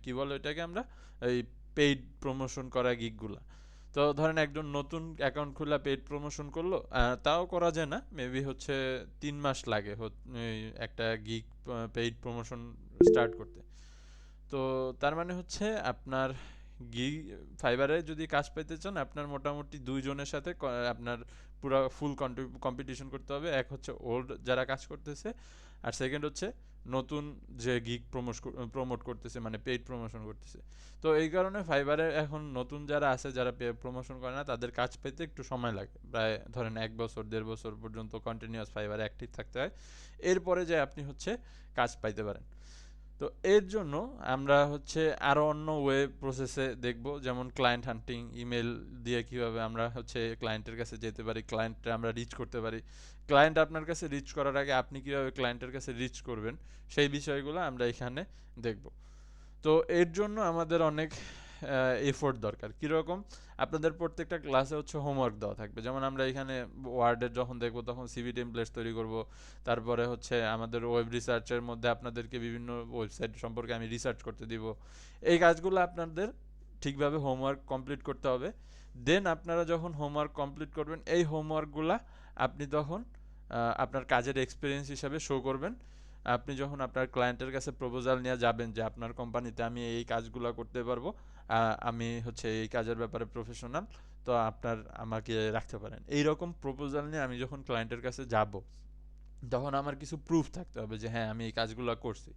S2: কি বলে এটাকে আমরা, এই পেইড প্রমোশন করা গিগগুলা। তো ধরেন একজন নতুন অ্যাকাউন্ট খোলা পেইড প্রমোশন করলো, তাও করা যায় না, মেবি হচ্ছে 3 মাস লাগে এই একটা গিগ পেইড প্রমোশন স্টার্ট করতে। তো তার মানে হচ্ছে আপনার ফাইবারে যদি কাজ পেতে চান, আপনার মোটামুটি 2 জনের সাথে আপনার পুরো ফুল কম্পিটিশন করতে হবে। এক হচ্ছে ওল্ড যারা কাজ করতেছে, আর সেকেন্ড হচ্ছে নতুন যে গিগ প্রমোট করতেছে, মানে পেইড প্রমোশন করতেছে। তো এই কারণে ফাইবারে এখন নতুন যারা আছে, যারা প্রমোশন করে না, তাদের কাজ পেতে একটু সময় লাগে, প্রায় ধরেন 1 বছর 1.5 বছর পর্যন্ত কন্টিনিউয়াস ফাইবারে অ্যাক্টিভ থাকতে হয়, এরপরে যে আপনি হচ্ছে কাজ পাইতে পারেন। তো এর জন্য আমরা হচ্ছে আরো অন্য ওয়ে প্রসেসে দেখব, যেমন ক্লায়েন্ট হান্টিং, ইমেল দিয়ে কিভাবে আমরা হচ্ছে ক্লায়েন্টের কাছে যেতে পারি, ক্লায়েন্টটা আমরা রিচ করতে পারি, ক্লায়েন্ট আপনার কাছে রিচ করার আগে আপনি কিভাবে ক্লায়েন্টের কাছে রিচ করবেন, সেই বিষয়গুলো আমরা এখানে দেখব। তো এর জন্য আমাদের অনেক এফোর্ট দরকার। কীরকম, আপনাদের প্রত্যেকটা ক্লাসে হচ্ছে হোমওয়ার্ক দেওয়া থাকবে, যেমন আমরা এখানে ওয়ার্ডের যখন দেখব তখন সিভি টেমপ্লেটস তৈরি করব, তারপরে হচ্ছে আমাদের ওয়েব রিসার্চের মধ্যে আপনাদেরকে বিভিন্ন ওয়েবসাইট সম্পর্কে আমি রিসার্চ করতে দিব। এই কাজগুলো আপনাদের ঠিকভাবে হোমওয়ার্ক কমপ্লিট করতে হবে। দেন আপনারা যখন হোমওয়ার্ক কমপ্লিট করবেন, এই হোমওয়ার্কগুলা আপনি তখন আপনার কাজের এক্সপিরিয়েন্স হিসাবে শো করবেন। আপনি যখন আপনার ক্লায়েন্টের কাছে প্রপোজাল নিয়ে যাবেন যে আপনার কোম্পানিতে আমি এই কাজগুলো করতে পারবো, আমি হচ্ছে এই কাজের ব্যাপারে প্রফেশনাল, তো আপনার আমাকে রাখতে পারেন, এই রকম প্রপোজাল নিয়ে আমি যখন ক্লায়েন্টের কাছে যাব, তখন আমার কিছু প্রুফ থাকতে হবে যে হ্যাঁ আমি এই কাজগুলো করছি।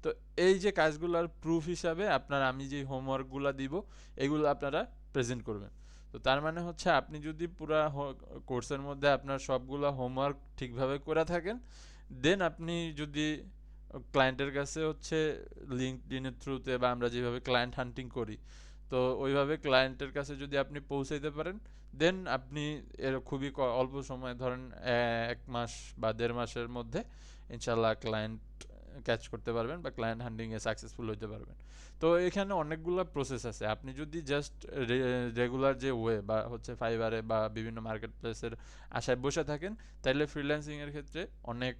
S2: তো এই যে কাজগুলোর প্রুফ হিসাবে আমি যে হোমওয়ার্কগুলো দিব, এগুলো আপনারা প্রেজেন্ট করবেন। তো তার মানে হচ্ছে আপনি যদি পুরা কোর্সের মধ্যে আপনার সবগুলো হোমওয়ার্ক ঠিকভাবে করে থাকেন, দেন আপনি যদি ক্লায়েন্টের কাছে হচ্ছে লিঙ্কডইনের থ্রুতে বা আমরা যেভাবে ক্লায়েন্ট হান্টিং করি, তো ওইভাবে ক্লায়েন্টের কাছে যদি আপনি পৌঁছাইতে পারেন, দেন আপনি এর খুবই অল্প সময়, ধরেন 1 মাস বা 1.5 মাসের মধ্যে ইনশাল্লাহ ক্লায়েন্ট ক্যাচ করতে পারবেন বা ক্লায়েন্ট হান্টিংয়ে সাকসেসফুল হতে পারবেন। তো এখানে অনেকগুলো প্রসেস আছে। আপনি যদি জাস্ট রেগুলার যে ওয়ে বা হচ্ছে ফাইবারে বা বিভিন্ন মার্কেট প্লেসের আশায় বসে থাকেন, তাহলে ফ্রিল্যান্সিংয়ের ক্ষেত্রে অনেক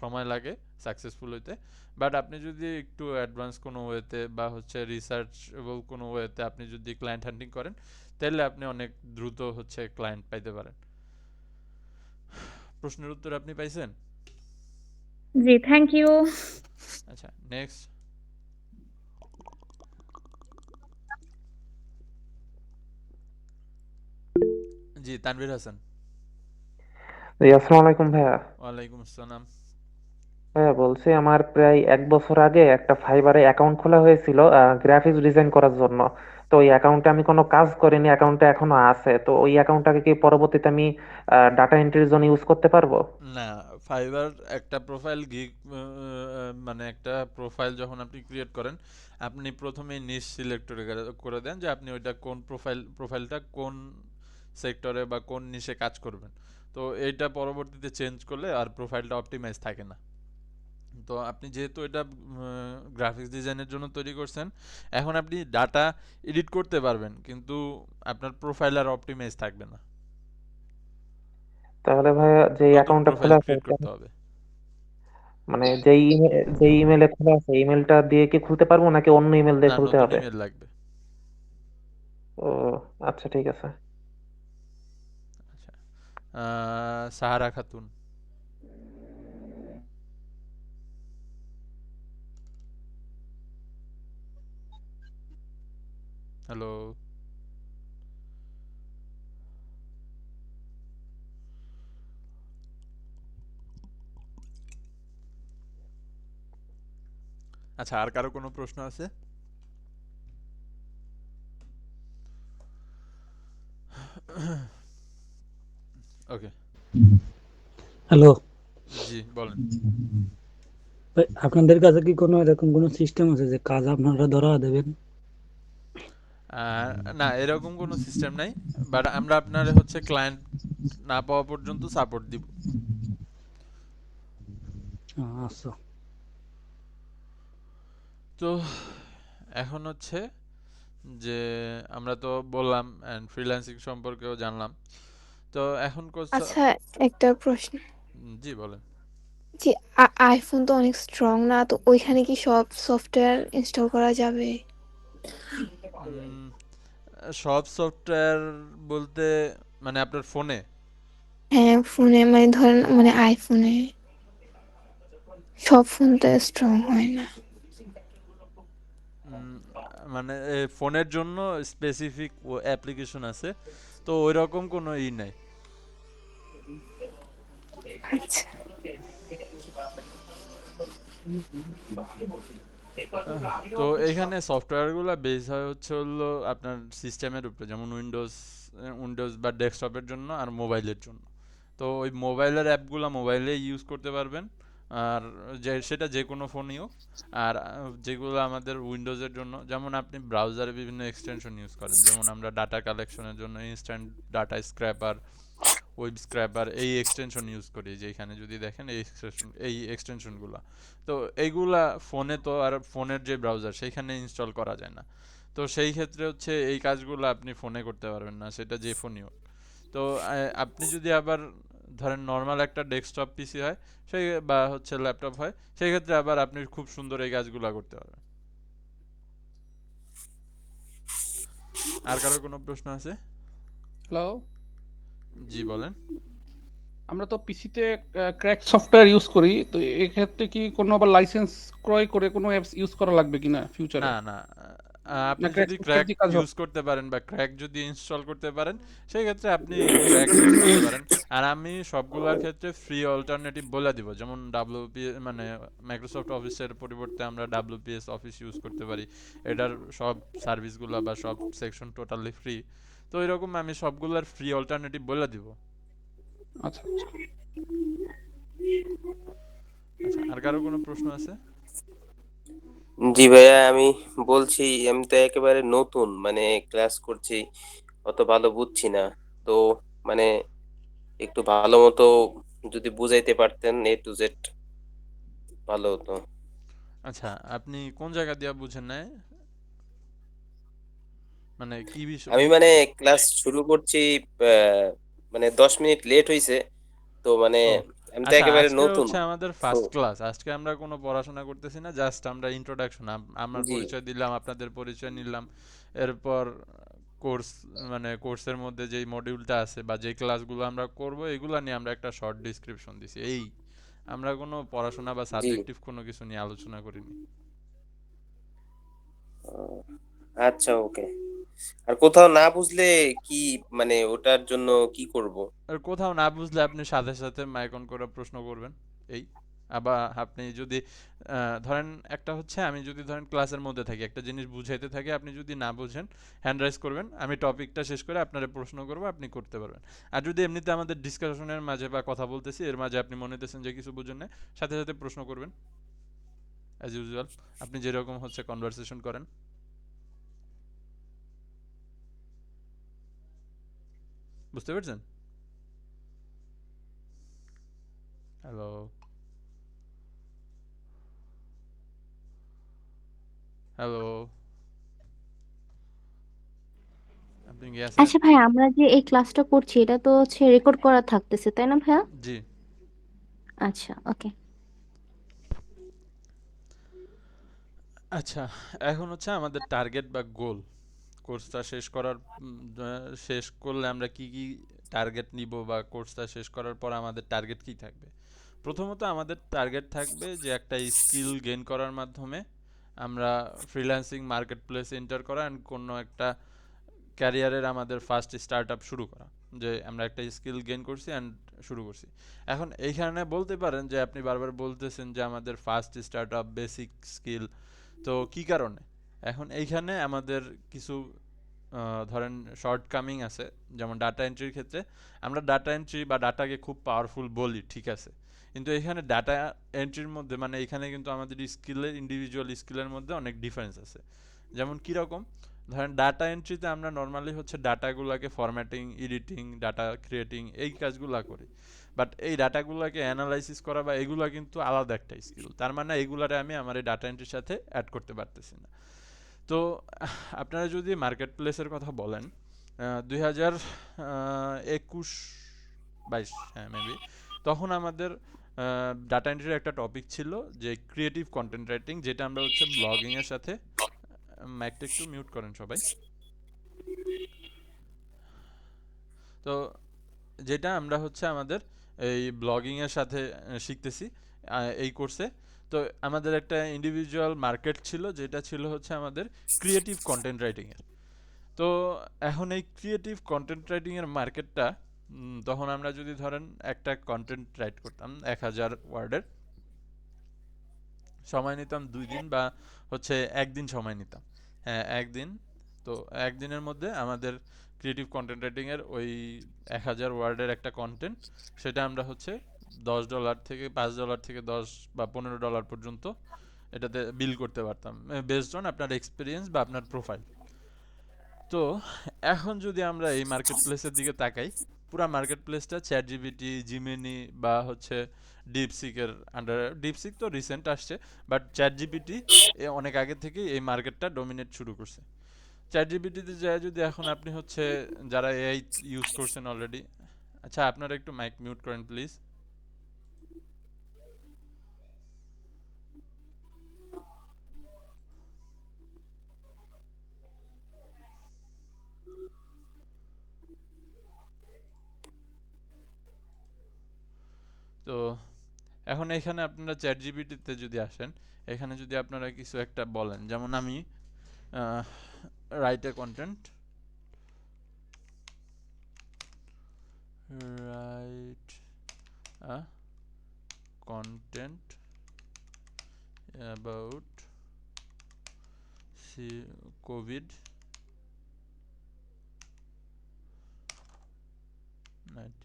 S2: সময় লাগে সাকসেসফুল হইতে। বাট আপনি যদি একটু অ্যাডভান্স কোনো ওয়েতে বা হচ্ছে রিসার্চেবল কোনো ওয়েতে আপনি যদি ক্লায়েন্ট হান্টিং করেন, তাহলে আপনি অনেক দ্রুত হচ্ছে ক্লায়েন্ট পাইতে পারেন। প্রশ্নের উত্তর আপনি পাইছেন?
S3: জি, থ্যাংক ইউ।
S2: আচ্ছা, নেক্সট। জি, তানভীর হাসান।
S12: আসসালামু আলাইকুম ভাইয়া।
S2: ওয়ালাইকুম আসসালাম।
S12: ভাইয়া বলছি, আমার প্রায় 1 বছর আগে একটা ফাইবারে অ্যাকাউন্ট খোলা হয়েছিল গ্রাফিক্স ডিজাইন করার জন্য। তো ওই অ্যাকাউন্টে আমি কোনো কাজ করিনি, অ্যাকাউন্টে এখনো আছে। তো ওই অ্যাকাউন্টটাকে কি পরবর্তীতে আমি ডাটা এন্ট্রির জন্য ইউজ করতে পারবো?
S2: না, ফাইবার একটা প্রোফাইল গিগ, মানে একটা প্রোফাইল যখন আপনি ক্রিয়েট করেন, আপনি প্রথমে নিশ সিলেক্ট করে দেন যে আপনি ওইটা কোন প্রোফাইলটা কোন সেক্টরে বা কোন নিশে কাজ করবেন। তো এইটা পরবর্তীতে চেঞ্জ করলে আর প্রোফাইলটা অপটিমাইজ থাকে না। তো আপনি যেহেতু এটা গ্রাফিক্স ডিজাইনের জন্য তৈরি করছেন, এখন আপনি ডাটা এডিট করতে পারবেন, কিন্তু আপনার প্রোফাইল আর অপটিমাইজ থাকবে না।
S12: তাহলে ভাইয়া যে
S2: নতুন
S12: অ্যাকাউন্টটা
S2: প্রোফাইল
S12: খোলা আছে
S2: ক্রিয়েট করতে হবে।
S12: মানে যেই ইমেলে খোলা আছে ইমেলটা দিয়ে কি খুলতে পারবো নাকি অন্য ইমেল দিয়ে
S2: না,
S12: খুলতে
S2: নতুন
S12: হবে?
S2: ইমেল লাগবে।
S12: ও আচ্ছা, ঠিক আছে।
S2: আচ্ছা, সাহারা খাতুন। হ্যালো। আচ্ছা, আর কারো কোনো প্রশ্ন আছে? ওকে,
S6: হ্যালো,
S2: জি বলেন।
S6: আপনাদের কাছে কি কোনো এরকম কোনো সিস্টেম আছে যে কাজ আপনারা ধরা দেবেন?
S2: না, এরকম কোনো সিস্টেম নাই, বাট আমরা আপনার হচ্ছে ক্লায়েন্ট না পাওয়া পর্যন্ত সাপোর্ট দিব।
S6: আচ্ছা,
S2: তো এখন হচ্ছে যে আমরা তো বললাম এন্ড ফ্রিল্যান্সিং সম্পর্কেও জানলাম। তো এখন
S11: আচ্ছা, একটা প্রশ্ন।
S2: জি বলেন।
S11: জি, আইফোন তো অনেক স্ট্রং না, তো ওইখানে কি সব সফটওয়্যার ইনস্টল করা যাবে?
S2: সব সফটওয়্যার বলতে মানে আপনার ফোনে?
S11: হ্যাঁ, ফোনে, মানে ধরেন মানে আইফোনে সব ফোন তো স্ট্রং হয় না।
S2: মানে ফোনের জন্য স্পেসিফিক অ্যাপ্লিকেশন আছে, তো ওইরকম কোনো নাই।
S11: আচ্ছা,
S2: তো এখানে সফটওয়্যারগুলো বেস হয় হচ্ছে হলো আপনার সিস্টেমের উপরে, যেমন উইন্ডোজ বা ডেস্কটপের জন্য আর মোবাইলের জন্য। তো ওই মোবাইলের অ্যাপগুলো মোবাইলে ইউজ করতে পারবেন, আর সেটা যে কোনো ফোনই হোক। আর যেগুলো আমাদের উইন্ডোজের জন্য, যেমন আপনি ব্রাউজারে বিভিন্ন এক্সটেনশন ইউজ করেন, যেমন আমরা ডাটা কালেকশনের জন্য instant data scraper, web scraper, এই এক্সটেনশন ইউজ করি। যেখানে যদি দেখেন এই এক্সটেনশনগুলো, তো এইগুলা ফোনে তো আর ফোনের যে ব্রাউজার সেইখানে ইনস্টল করা যায় না। তো সেই ক্ষেত্রে হচ্ছে এই কাজগুলো আপনি ফোনে করতে পারবেন না, সেটা যে ফোনই হোক। তো আপনি যদি আবার ধরেন নর্মাল একটা ডেস্কটপ পিসি হয় সেই বা হচ্ছে ল্যাপটপ হয়, সেই ক্ষেত্রে আবার আপনি খুব সুন্দর এই কাজগুলো করতে পারবেন। আর কারো কোনো প্রশ্ন আছে?
S1: হ্যালো,
S2: জি বলেন।
S1: আমরা তো পিসিতে ক্র্যাক সফটওয়্যার ইউজ করি, তো এক্ষেত্রে কি কোনো আবার লাইসেন্স ক্রয় করে কোনো অ্যাপস ইউজ করা লাগবে কিনা ফিউচারে?
S2: না না, আপনি
S1: না ক্র্যাক
S2: যদি
S1: সফটওয়্যার
S2: ক্র্যাক
S1: দিয়ে কাজ হবে?
S2: ইউজ করতে পারেন বা ক্র্যাক যদি ইনস্টল করতে পারেন, সেই ক্ষেত্রে আপনি ক্র্যাক ইউজ করতে পারেন। আর আমি সবগুলোর ক্ষেত্রে ফ্রি অল্টারনেটিভ বলে দিব, যেমন ডাব্লিউপিএস মানে মাইক্রোসফট অফিসের পরিবর্তে আমরা ডাব্লিউপিএস অফিস ইউজ করতে পারি। এটার সব সার্ভিসগুলো বা সব সেকশন টোটালি ফ্রি। তো এরকম আমি সবগুলোর ফ্রি অল্টারনেটিভ বলে দিব।
S1: আচ্ছা।
S2: কারো কোনো প্রশ্ন আছে?
S13: জি ভাইয়া, আমি বলছি আমি তো একেবারে নতুন, মানে ক্লাস করছি, অত ভালো বুঝছি না। তো মানে একটু ভালো মতো যদি বুঝাইতে পারতেন এ টু জেড, ভালো হতো।
S2: আচ্ছা, আপনি কোন জায়গা দিয়ে বুঝেন নাই? মানে কি বিষয়?
S13: আমি মানে ক্লাস শুরু করছি, আহ, মানে 10 মিনিট লেট হয়েছে, তো মানে
S2: ও
S13: আমি তো
S2: আচ্ছা,
S13: একেবারে
S2: আজকে
S13: নতুন।
S2: হচ্ছে আমাদের
S13: তো
S2: ফার্স্ট ক্লাস। আজকে আমরা কোনো পড়াশোনা করতেছি না, জাস্ট আমরা ইন্ট্রোডাকশন, আমার
S13: জি,
S2: পরিচয় দিলাম, আপনাদের পরিচয় নিলাম। এরপর কোর্স, মানে কোর্সের মধ্যে যেই মডিউলটা আছে বা যেই ক্লাসগুলো আমরা করব এগুলা নিয়ে আমরা একটা শর্ট ডিসক্রিপশন দিছি। এই আমরা কোনো পড়াশোনা বা
S13: জি।
S2: সাবজেক্টিভ কোনো কিছু নিয়ে আলোচনা করিনি।
S13: আহ, আচ্ছা, ওকে। আর কোথাও না বুঝলে কি, মানে ওটার জন্য কি করব?
S2: আর কোথাও না বুঝলে আপনি সাথে সাথে মাইক অন করে প্রশ্ন করবেন। এই আবার আপনি যদি ধরেন একটা হচ্ছে, আমি যদি ধরেন ক্লাসের মধ্যে থাকি একটা জিনিস বুঝাইতে থাকি, আপনি যদি না বুঝেন হ্যান্ড রাইজ করবেন, আমি টপিকটা শেষ করে আপনারে প্রশ্ন করব, আপনি করতে পারবেন। আর যদি এমনিতে আমাদের ডিসকাশনের মাঝে বা কথা বলতেছি এর মাঝে আপনি মনে হইতেছেন যে কিছু বুঝেন না, সাথে সাথে প্রশ্ন করবেন অ্যাজ ইউজুয়াল, আপনি যেরকম হচ্ছে কনভারসেশন করেন। বুঝতে পারছেন? হ্যালো, হ্যালো, আপনি কি আছেন?
S14: আচ্ছা ভাই, আমরা যে এই ক্লাসটা করছি এটা তো হচ্ছে রেকর্ড করা থাকতেছে, তাই না ভাইয়া?
S2: জি।
S14: আচ্ছা, ওকে।
S2: আচ্ছা, এখন হচ্ছে আমাদের টার্গেট বা গোল, কোর্সটা শেষ করার শেষ করলে আমরা কি কি টার্গেট নিব বা কোর্সটা শেষ করার পর আমাদের টার্গেট কি থাকবে। প্রথমত আমাদের টার্গেট থাকবে যে একটা স্কিল গেইন করার মাধ্যমে আমরা ফ্রিল্যান্সিং মার্কেট প্লেসে এন্টার করা অ্যান্ড কোনো একটা ক্যারিয়ারের আমাদের ফার্স্ট স্টার্ট আপ শুরু করা, যে আমরা একটা স্কিল গেইন করছি অ্যান্ড শুরু করছি। এখন এইখানে বলতে পারেন যে আপনি বারবার বলতেছেন যে আমাদের first start up basic skill, তো কি কারণে? এখন এইখানে আমাদের কিছু ধরেন শর্টকামিং আছে। যেমন ডাটা এন্ট্রির ক্ষেত্রে আমরা ডাটা এন্ট্রি বা ডাটাকে খুব পাওয়ারফুল বলি, ঠিক আছে, কিন্তু এখানে ডাটা এন্ট্রির মধ্যে মানে এখানে কিন্তু আমাদের স্কিলের, ইন্ডিভিজুয়াল স্কিলের মধ্যে অনেক ডিফারেন্স আছে। যেমন কীরকম? ধরেন ডাটা এন্ট্রিতে আমরা নর্মালি হচ্ছে ডাটাগুলোকে ফরম্যাটিং, এডিটিং, ডাটা ক্রিয়েটিং এই কাজগুলো করি, বাট এই ডাটাগুলোকে অ্যানালাইসিস করা বা এগুলা কিন্তু আলাদা একটা স্কিল। তার মানে এগুলারে আমি আমার এই ডাটা এন্ট্রির সাথে অ্যাড করতে পারতেছি না। তো আপনারা যদি মার্কেট প্লেসের কথা বলেন 2021-22, হ্যাঁ মেবি, তখন আমাদের ডাটা এন্ট্রির একটা টপিক ছিল যে ক্রিয়েটিভ কন্টেন্ট রাইটিং, যেটা আমরা হচ্ছে ব্লগিংয়ের সাথে, মাইকটা একটু মিউট করেন সবাই। তো যেটা আমরা হচ্ছে আমাদের এই ব্লগিংয়ের সাথে শিখতেছি এই কোর্সে। তো আমাদের একটা ইন্ডিভিজুয়াল মার্কেট ছিল যেটা ছিল হচ্ছে আমাদের ক্রিয়েটিভ কন্টেন্ট রাইটিংয়ের। তো এখন এই ক্রিয়েটিভ কন্টেন্ট রাইটিংয়ের মার্কেটটা, তখন আমরা যদি ধরেন একটা কন্টেন্ট রাইট করতাম 1000 ওয়ার্ডের, সময় নিতাম 2 দিন বা হচ্ছে 1 দিন সময় নিতাম। হ্যাঁ, 1 দিন। তো 1 দিনের মধ্যে আমাদের ক্রিয়েটিভ কন্টেন্ট রাইটিং এর ওই 1000 ওয়ার্ডের একটা কন্টেন্ট, সেটা আমরা হচ্ছে $10 থেকে $5 থেকে 10 বা $15 পর্যন্ত এটাতে বিল করতে পারতাম, বেসড অন আপনার এক্সপিরিয়েন্স বা আপনার প্রোফাইল। তো এখন যদি আমরা এই মার্কেট প্লেসের দিকে তাকাই, পুরা মার্কেট প্লেসটা চ্যাট জিপিটি, জিমিনি বা হচ্ছে ডিপসিকের আন্ডারে। ডিপসিক তো রিসেন্ট আসছে, বাট চ্যাট জিপিটি অনেক আগে থেকেই এই মার্কেটটা ডমিনেট শুরু করছে। চ্যাট জিপিটিতে যায় যদি এখন আপনি হচ্ছে যারা এআই ইউজ করছেন অলরেডি, আচ্ছা আপনারা একটু মাইক মিউট করেন প্লিজ। তো এখন এখানে আপনারা চ্যাট জিপিটিতে যদি আসেন, এখানে যদি আপনারা কিছু একটা বলেন, যেমন আমি write a content, write a content about COVID-19.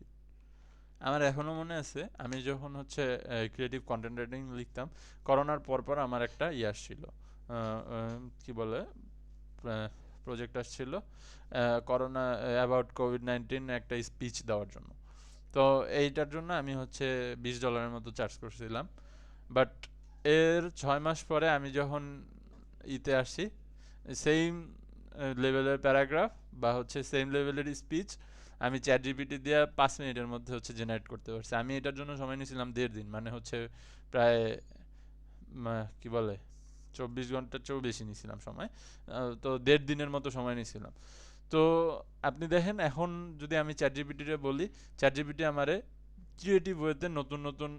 S2: আমার এখনো মনে আছে আমি যখন হচ্ছে ক্রিয়েটিভ কন্টেন্ট রাইটিং লিখতাম, করোনার পর আমার একটা ইয়ে আসছিল, কি বলে, প্রজেক্ট আসছিল করোনা অ্যাবাউট কোভিড-19 একটা স্পিচ দেওয়ার জন্য। তো এইটার জন্য আমি হচ্ছে $20 মতো চার্জ করছিলাম। বাট এর 6 মাস পরে আমি যখন ইতে আসি, সেম লেভেলের প্যারাগ্রাফ বা হচ্ছে সেম লেভেলের স্পিচ আমি চ্যাট জিপিটি দিয়ে 5 মিনিটের মধ্যে হচ্ছে জেনারেট করতে পারছি। আমি এটার জন্য সময় নিয়েছিলাম 1.5 দিন, মানে হচ্ছে প্রায় কি বলে 24 ঘন্টার চেয়েও বেশি নিয়েছিলাম সময়। তো 1.5 দিনের মতো সময় নিয়েছিলাম। তো আপনি দেখেন এখন যদি আমি চ্যাট জিপিটিকে বলি, চ্যাট জিপিটি আমারে ক্রিয়েটিভ ওয়েতে নতুন নতুন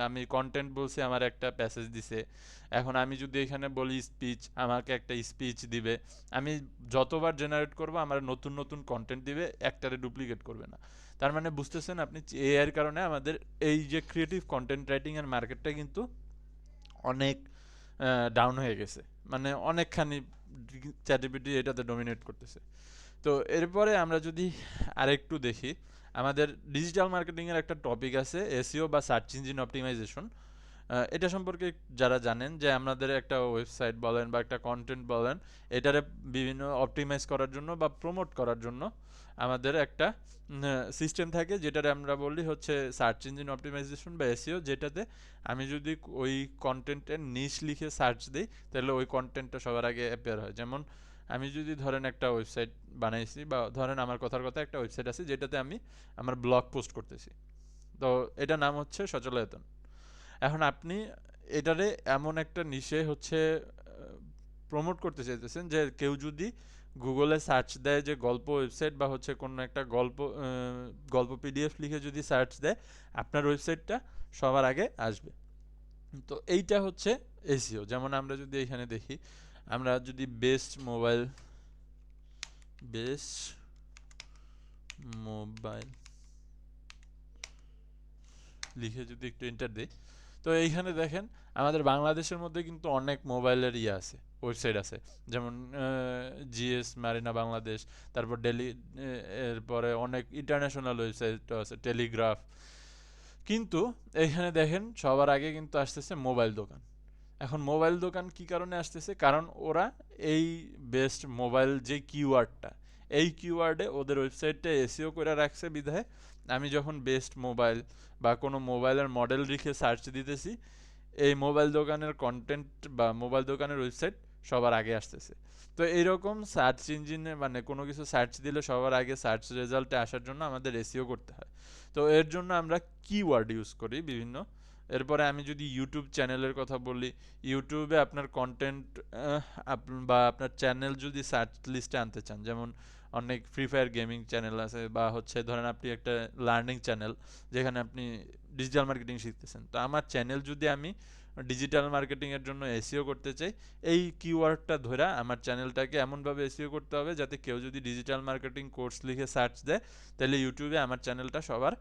S2: আমি কন্টেন্ট বলছি, আমার একটা প্যাসেজ দিছে। এখন আমি যদি এখানে বলি স্পিচ, আমাকে একটা স্পিচ দিবে। আমি যতবার জেনারেট করব আমার নতুন নতুন কন্টেন্ট দিবে, একটারে ডুপ্লিকেট করবে না। তার মানে বুঝতেছেন আপনি এআই এর কারণে আমাদের এই যে ক্রিয়েটিভ কন্টেন্ট রাইটিং এর মার্কেটটা কিন্তু অনেক ডাউন হয়ে গেছে, মানে অনেকখানি চ্যাটজিপিটি এটাতে ডমিনেট করতেছে। তো এরপরে আমরা যদি আরেকটু দেখি, আমাদের ডিজিটাল মার্কেটিংয়ের একটা টপিক আছে এসইও বা সার্চ ইঞ্জিন অপটিমাইজেশন। এটা সম্পর্কে যারা জানেন যে আমাদের একটা ওয়েবসাইট বলেন বা একটা কন্টেন্ট বলেন, এটারে বিভিন্ন অপটিমাইজ করার জন্য বা প্রমোট করার জন্য আমাদের একটা সিস্টেম থাকে, যেটারে আমরা বলি হচ্ছে সার্চ ইঞ্জিন অপটিমাইজেশন বা এসইও, যেটাতে আমি যদি ওই কন্টেন্টের নিশ লিখে সার্চ দিই তাহলে ওই কন্টেন্টটা সবার আগে অ্যাপিয়ার হয়। যেমন আমি যদি ধরেন একটা ওয়েবসাইট বানাইছি, বা ধরেন আমার কথার কথা একটা ওয়েবসাইট আছে যেটাতে আমি আমার ব্লগ পোস্ট করতেছি, তো এটার নাম হচ্ছে সচলায়তন। এখন আপনি এটারে এমন একটা নিশে হচ্ছে প্রমোট করতে চাইতেছেন যে কেউ যদি গুগলে সার্চ দেয় যে গল্প ওয়েবসাইট বা হচ্ছে কোনো একটা গল্প পিডিএফ লিখে যদি সার্চ দেয়, আপনার ওয়েবসাইটটা সবার আগে আসবে। তো এইটা হচ্ছে এসইও। যেমন আমরা যদি এখানে দেখি, আমরা যদি বেস্ট মোবাইল লিখে যদি একটু এন্টার দিই, তো এইখানে দেখেন আমাদের বাংলাদেশের মধ্যে কিন্তু অনেক মোবাইলের ইয়ে আছে, ওয়েবসাইট আছে। যেমন জিএস মারিনা বাংলাদেশ, তারপর ডেলি, এরপরে অনেক ইন্টারন্যাশনাল ওয়েবসাইটও আছে, টেলিগ্রাফ। কিন্তু এইখানে দেখেন সবার আগে কিন্তু আসতেছে মোবাইল দোকান। এখন মোবাইল দোকান কি কারণে আসতেছে? কারণ ওরা এই বেস্ট মোবাইল যে কিওয়ার্ডটা, এই কিওয়ার্ডে ওদের ওয়েবসাইটটা এসইও করে রাখছে বিধায় আমি যখন বেস্ট মোবাইল বা কোনো মোবাইলের মডেল লিখে সার্চ দিতেছি, এই মোবাইল দোকানের কন্টেন্ট বা মোবাইল দোকানের ওয়েবসাইট সবার আগে আসতেছে। তো এইরকম সার্চ ইঞ্জিনে মানে কোনো কিছু সার্চ দিলে সবার আগে সার্চ রেজাল্টে আসার জন্য আমাদের এসইও করতে হয়। তো এর জন্য আমরা কিওয়ার্ড ইউজ করি বিভিন্ন। এরপরে আমি যদি ইউটিউব চ্যানেলের কথা বলি, ইউটিউবে আপনার কন্টেন্ট বা আপনার চ্যানেল যদি সার্চ লিস্টে আনতে চান, যেমন অনেক ফ্রি ফায়ার গেমিং চ্যানেল আছে, বা হচ্ছে ধরেন আপনি একটা লার্নিং চ্যানেল যেখানে আপনি ডিজিটাল মার্কেটিং শিখতেছেন, তো আমার চ্যানেল যদি আমি ডিজিটাল মার্কেটিংয়ের জন্য এসইও করতে চাই, এই কিওয়ার্ডটা ধরে আমার চ্যানেলটাকে এমনভাবে এসইও করতে হবে যাতে কেউ যদি ডিজিটাল মার্কেটিং কোর্স লিখে সার্চ দেয় তাহলে ইউটিউবে আমার চ্যানেলটা সবার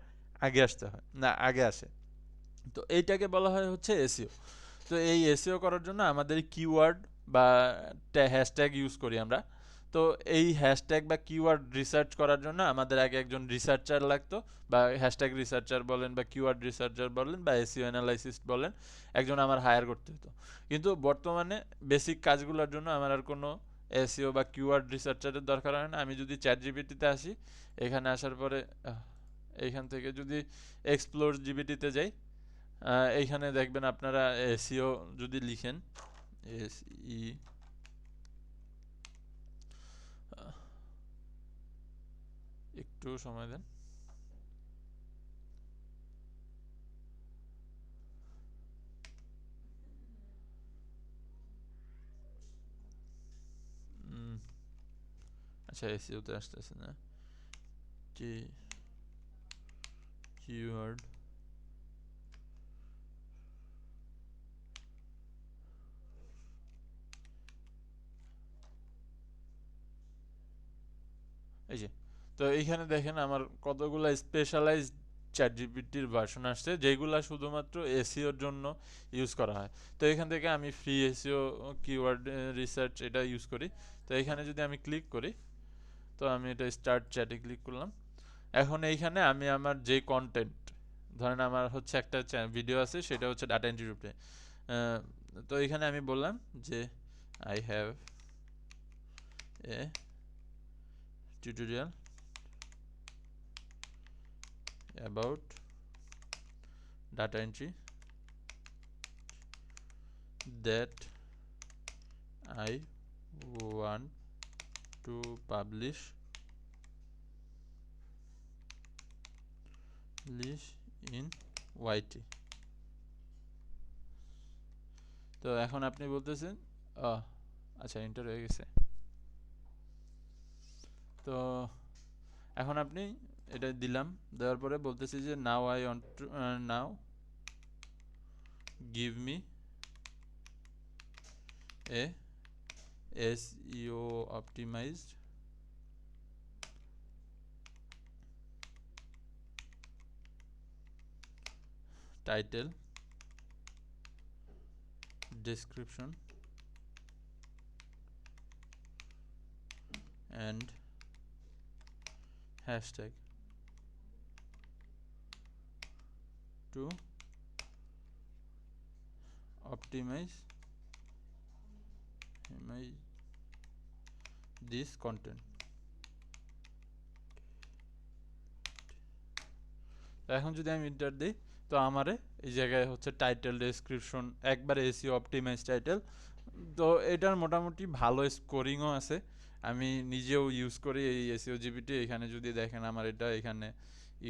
S2: আগে আসে। তো এইটাকে বলা হয় হচ্ছে এসইও। তো এই এসইও করার জন্য আমাদের কিওয়ার্ড বা হ্যাশট্যাগ ইউজ করি আমরা। তো এই হ্যাশট্যাগ বা কিওয়ার্ড রিসার্চ করার জন্য আমাদের আগে একজন রিসার্চার লাগতো, বা হ্যাশট্যাগ রিসার্চার বলেন বা কিওয়ার্ড রিসার্চার বলেন বা এসইও অ্যানালাইসিস্ট বলেন, একজন আমার হায়ার করতে হতো। কিন্তু বর্তমানে বেসিক কাজগুলোর জন্য আমার আর কোনো এসইও বা কিওয়ার্ড রিসার্চারের দরকার হয় না। আমি যদি চ্যাট জিপিটিতে আসি, এখানে আসার পরে এইখান থেকে যদি এক্সপ্লোর জিপিটিতে যাই, এইখানে দেখবেন আপনারা এসইও যদি লিখেন, এসই একটু সময় দেন, আচ্ছা এসইওতে আসতেছে না, কিওয়ার্ড এই যে। তো এইখানে দেখেন আমার কতগুলো স্পেশালাইজড চ্যাট জিপিটির ভার্সন আসছে যেগুলো শুধুমাত্র এসইওর জন্য ইউজ করা হয়। তো এখান থেকে আমি ফ্রি এসইও কিওয়ার্ড রিসার্চ এটা ইউজ করি। তো এখানে যদি আমি ক্লিক করি, তো আমি এটা স্টার্ট চ্যাটে ক্লিক করলাম, এখন এইখানে আমি আমার যে কন্টেন্ট, ধরেন আমার হচ্ছে একটা ভিডিও আছে, সেটা হচ্ছে ডাটা এন্ট্রির উপরে। তো এখানে আমি বললাম যে I have a tutorial about data entry that I want to publish in YT। তো এখন আপনি বলতেছেন আচ্ছা এন্টার হয়ে গেছে। তো এখন আপনি এটা দিলাম, দেওয়ার পরে বলতেছি যে now I want to now give me a SEO optimized title, description and hashtag to optimize this content। তো এখন যদি আমি এন্টার দিই, তো আমারে এই জায়গায় হচ্ছে টাইটেল, ডেসক্রিপশন, একবারে এসইও অপটিমাইজ টাইটেল। তো এটার মোটামুটি ভালো স্কোরিংও আছে, আমি নিজেও ইউজ করি এই এসইও জিপিটি। এখানে যদি দেখেন আমার এটা এখানে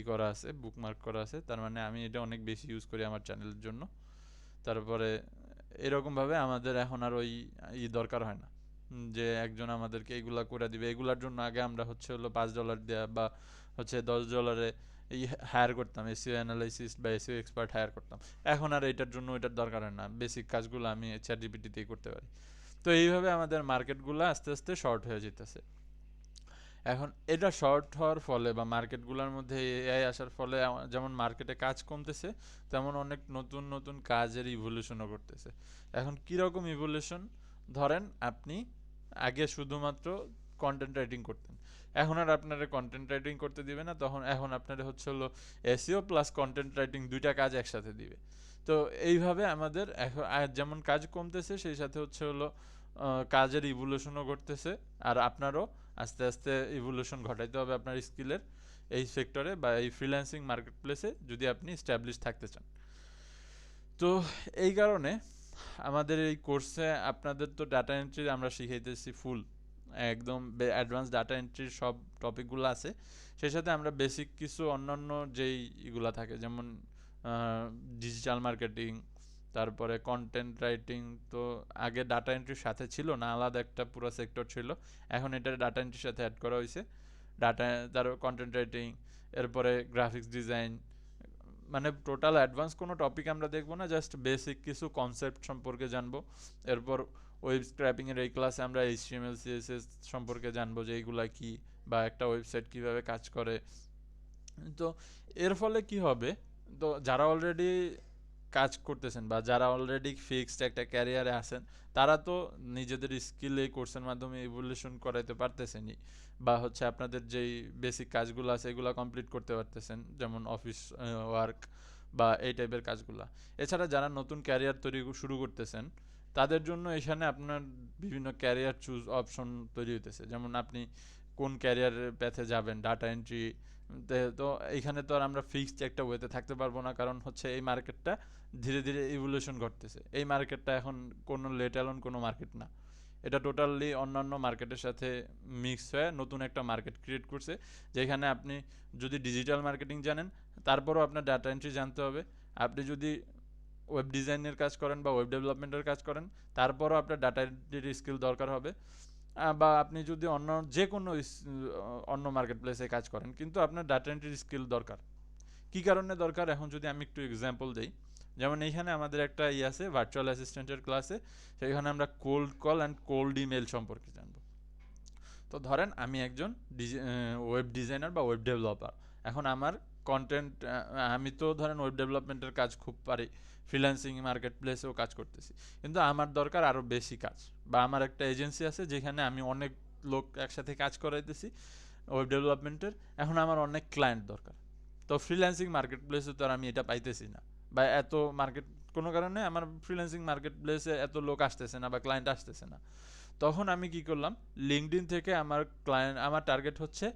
S2: করা আছে, বুকমার্ক করা আছে, তার মানে আমি এটা অনেক বেশি ইউজ করি আমার চ্যানেলের জন্য। তারপরে এরকমভাবে আমাদের এখন আর ওই দরকার হয় না যে একজন আমাদেরকে এগুলা করে দিবে। এগুলার জন্য আগে আমরা হচ্ছে হলো $5 দেয়া বা হচ্ছে $10 এই হায়ার করতাম, এসইও অ্যানালাইসিস বা এসইও এক্সপার্ট হায়ার করতাম। এখন আর এটার জন্য এটার দরকার হয় না, বেসিক কাজগুলো আমি চ্যাটজিপিটিতেই করতে পারি। তো এইভাবে আমাদের মার্কেটগুলো আস্তে আস্তে শর্ট হয়ে যেতেছে। এখন এটা শর্ট হওয়ার ফলে বা মার্কেটগুলোর মধ্যে এআই আসার ফলে যেমন মার্কেটে কাজ কমতেছে, তেমন অনেক নতুন নতুন কাজের ইভলিউশনও করতেছে। এখন কীরকম ইভলিউশন? ধরেন আপনি আগে শুধুমাত্র কন্টেন্ট রাইটিং করতেন, এখন আর আপনারা কন্টেন্ট রাইটিং করতে দিবে না, তখন এখন আপনারা হচ্ছে হলো এসইও প্লাস কন্টেন্ট রাইটিং দুইটা কাজ একসাথে দিবে। তো এইভাবে আমাদের এখন যেমন কাজ কমতেছে, সেই সাথে হচ্ছে হলো কাজের ইভলিউশনও ঘটতেছে। আর আপনারও আস্তে আস্তে ইভলিউশন ঘটাইতে হবে আপনার স্কিলের এই সেক্টরে বা এই ফ্রিল্যান্সিং মার্কেট প্লেসে, যদি আপনি স্ট্যাবলিশ থাকতে চান। তো এই কারণে আমাদের এই কোর্সে আপনাদের তো ডাটা এন্ট্রি আমরা শিখাইতেছি ফুল, একদম অ্যাডভান্স ডাটা এন্ট্রির সব টপিকগুলো আছে। সেই সাথে আমরা বেসিক কিছু অন্যান্য যেই এগুলো থাকে, যেমন ডিজিটাল মার্কেটিং, তারপরে কন্টেন্ট রাইটিং। তো আগে ডাটা এন্ট্রির সাথে ছিল না, আলাদা একটা পুরো সেক্টর ছিল, এখন এটা ডাটা এন্ট্রির সাথে অ্যাড করা হয়েছে। তারপর কন্টেন্ট রাইটিং, এরপরে গ্রাফিক্স ডিজাইন, মানে টোটাল অ্যাডভান্স কোনো টপিক আমরা দেখবো না, জাস্ট বেসিক কিছু কনসেপ্ট সম্পর্কে জানবো। এরপর ওয়েব স্ক্র্যাপিংয়ের এই ক্লাসে আমরা HTML CSS সম্পর্কে জানবো যে এইগুলা কী, বা একটা ওয়েবসাইট কীভাবে কাজ করে। তো এর ফলে কি হবে, তো যারা অলরেডি কাজ করতেছেন বা যারা অলরেডি ফিক্সড একটা ক্যারিয়ারে আছেন, তারা তো নিজেদের স্কিল এই কোর্সের মাধ্যমে ইভলিউশন করাইতে পারতেছেনই, বা হচ্ছে আপনাদের যেই বেসিক কাজগুলো আছে এগুলো কমপ্লিট করতে পারতেছেন, যেমন অফিস ওয়ার্ক বা এই টাইপের কাজগুলো। এছাড়া যারা নতুন ক্যারিয়ার তৈরি শুরু করতেছেন, তাদের জন্য এখানে আপনার বিভিন্ন ক্যারিয়ার চুজ অপশন তৈরি হইতেছে, যেমন আপনি কোন ক্যারিয়ারের প্যাথে যাবেন, ডাটা এন্ট্রি। তো এইখানে তো আর আমরা ফিক্সড একটা ওয়েতে থাকতে পারবো না, কারণ হচ্ছে এই মার্কেটটা ধীরে ধীরে ইভলিউশন ঘটতেছে। এই মার্কেটটা এখন কোনো লেট অ্যালোন কোনো মার্কেট না, এটা টোটালি অন্যান্য মার্কেটের সাথে মিক্স হয়ে নতুন একটা মার্কেট ক্রিয়েট করছে, যেখানে আপনি যদি ডিজিটাল মার্কেটিং জানেন, তারপরও আপনার ডাটা এন্ট্রি জানতে হবে। আপনি যদি ওয়েব ডিজাইনের কাজ করেন বা ওয়েব ডেভেলপমেন্টের কাজ করেন, তারপরও আপনার ডাটা এন্ট্রির স্কিল দরকার হবে। বা আপনি যদি যে কোনো অন্য মার্কেট প্লেসে কাজ করেন, কিন্তু আপনার ডাটা এন্ট্রির স্কিল দরকার। কী কারণে দরকার, এখন যদি আমি একটু এক্সাম্পল দিই, যেমন এইখানে আমাদের একটা আছে ভার্চুয়াল অ্যাসিস্ট্যান্টের ক্লাসে, সেখানে আমরা cold call and cold email সম্পর্কে জানব। তো ধরেন আমি একজন ওয়েব ডিজাইনার বা ওয়েব ডেভেলপার, এখন আমার কন্টেন্ট, আমি তো ধরেন ওয়েব ডেভেলপমেন্টের কাজ খুব পারি, ফ্রিল্যান্সিং মার্কেট প্লেসেও কাজ করতেছি, কিন্তু আমার দরকার আরও বেশি কাজ, বা আমার একটা এজেন্সি আছে যেখানে আমি অনেক লোক একসাথে কাজ করাইতেছি, ওয়েব ডেভেলপমেন্টের, এখন আমার অনেক ক্লায়েন্ট দরকার। তো ফ্রিল্যান্সিং মার্কেট প্লেসে তো আর আমি এটা পাইতেছি না, বা এত মার্কেট কোনো কারণে আমার ফ্রিল্যান্সিং মার্কেট প্লেসে এত লোক আসতেছে না বা ক্লায়েন্ট আসতেছে না। তখন আমি কি করলাম, লিঙ্কডইন থেকে আমার টার্গেট হচ্ছে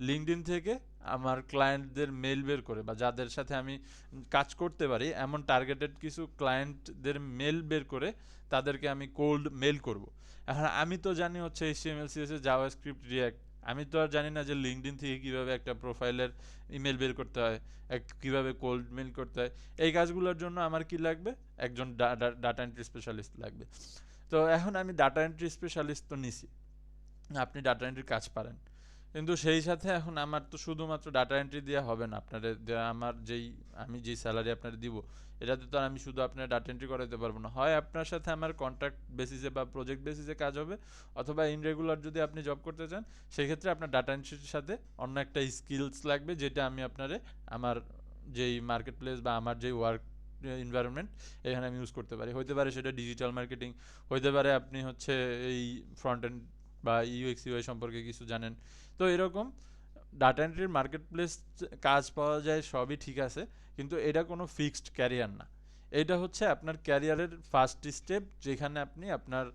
S2: লিঙ্কডইন থেকে আমার ক্লায়েন্টদের মেল বের করে, বা যাদের সাথে আমি কাজ করতে পারি এমন টার্গেটেড কিছু ক্লায়েন্টদের মেল বের করে তাদেরকে আমি কোল্ড মেল করব। এখন আমি তো জানি হচ্ছে HTML CSS জাভাস্ক্রিপ্ট রিঅ্যাক্ট, আমি তো আর জানি না যে লিঙ্কডইন থেকে কীভাবে একটা প্রোফাইলের ইমেল বের করতে হয়, কীভাবে কোল্ড মেল করতে হয়। এই কাজগুলোর জন্য আমার কি লাগবে, একজন ডাটা এন্ট্রি স্পেশালিস্ট লাগবে। তো এখন আমি ডাটা এন্ট্রি স্পেশালিস্ট তো নিছি, আপনি ডাটা এন্ট্রির কাজ পারেন, কিন্তু সেই সাথে এখন আমার তো শুধুমাত্র ডাটা এন্ট্রি দেওয়া হবে না। আপনাদের আমার আমি যেই স্যালারি আপনার দিব, এটাতে তো আর আমি শুধু আপনার ডাটা এন্ট্রি করাতে পারবো না। হয় আপনার সাথে আমার কন্ট্রাক্ট বেসিসে বা প্রজেক্ট বেসিসে কাজ হবে, অথবা ইনরেগুলার যদি আপনি জব করতে চান সেক্ষেত্রে আপনার ডাটা এন্ট্রির সাথে অন্য একটা স্কিলস লাগবে, যেটা আমি আমার যেই মার্কেট প্লেস বা আমার যেই ওয়ার্ক এনভায়রনমেন্ট এখানে আমি ইউজ করতে পারি। হইতে পারে সেটা ডিজিটাল মার্কেটিং, হইতে পারে আপনি হচ্ছে এই ফ্রন্ট এন্ড বা UX UI সম্পর্কে কিছু জানেন। তো এরকম ডাটা এন্ট্রির মার্কেট প্লেস কাজ পাওয়া যায়, সবই ঠিক আছে, কিন্তু এটা কোনো ফিক্সড ক্যারিয়ার না। এটা হচ্ছে আপনার ক্যারিয়ারের ফার্স্ট স্টেপ, যেখানে আপনি আপনার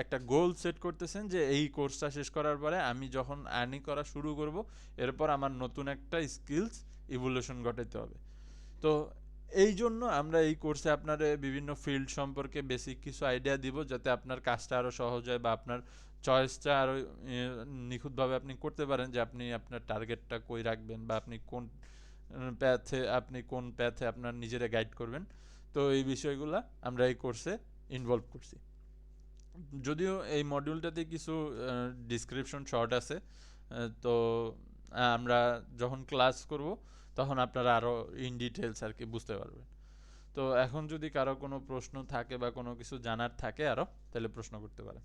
S2: একটা গোল সেট করতেছেন যে এই কোর্সটা শেষ করার পরে আমি যখন আর্নিং করা শুরু করব, এরপর আমার নতুন একটা স্কিলস ইভলিউশন ঘটাতে হবে। তো এই জন্য আমরা এই কোর্সে আপনার বিভিন্ন ফিল্ড সম্পর্কে বেসিক কিছু আইডিয়া দিব, যাতে আপনার কাজটা আরও সহজ হয় বা আপনার চয়েসটা আরও নিখুঁতভাবে আপনি করতে পারেন, যে আপনি আপনার টার্গেটটা কই রাখবেন বা আপনি কোন প্যাথে আপনার নিজেরা গাইড করবেন। তো এই বিষয়গুলো আমরা এই কোর্সে ইনভলভ করছি। যদিও এই মডিউলটাতে কিছু ডিসক্রিপশন শর্ট আছে, তো আমরা যখন ক্লাস করব তখন আপনারা আরও ইন ডিটেলস আর কি বুঝতে পারবেন। তো এখন যদি কারো কোনো প্রশ্ন থাকে বা কোনো কিছু জানার থাকে আরও, তাহলে প্রশ্ন করতে পারেন।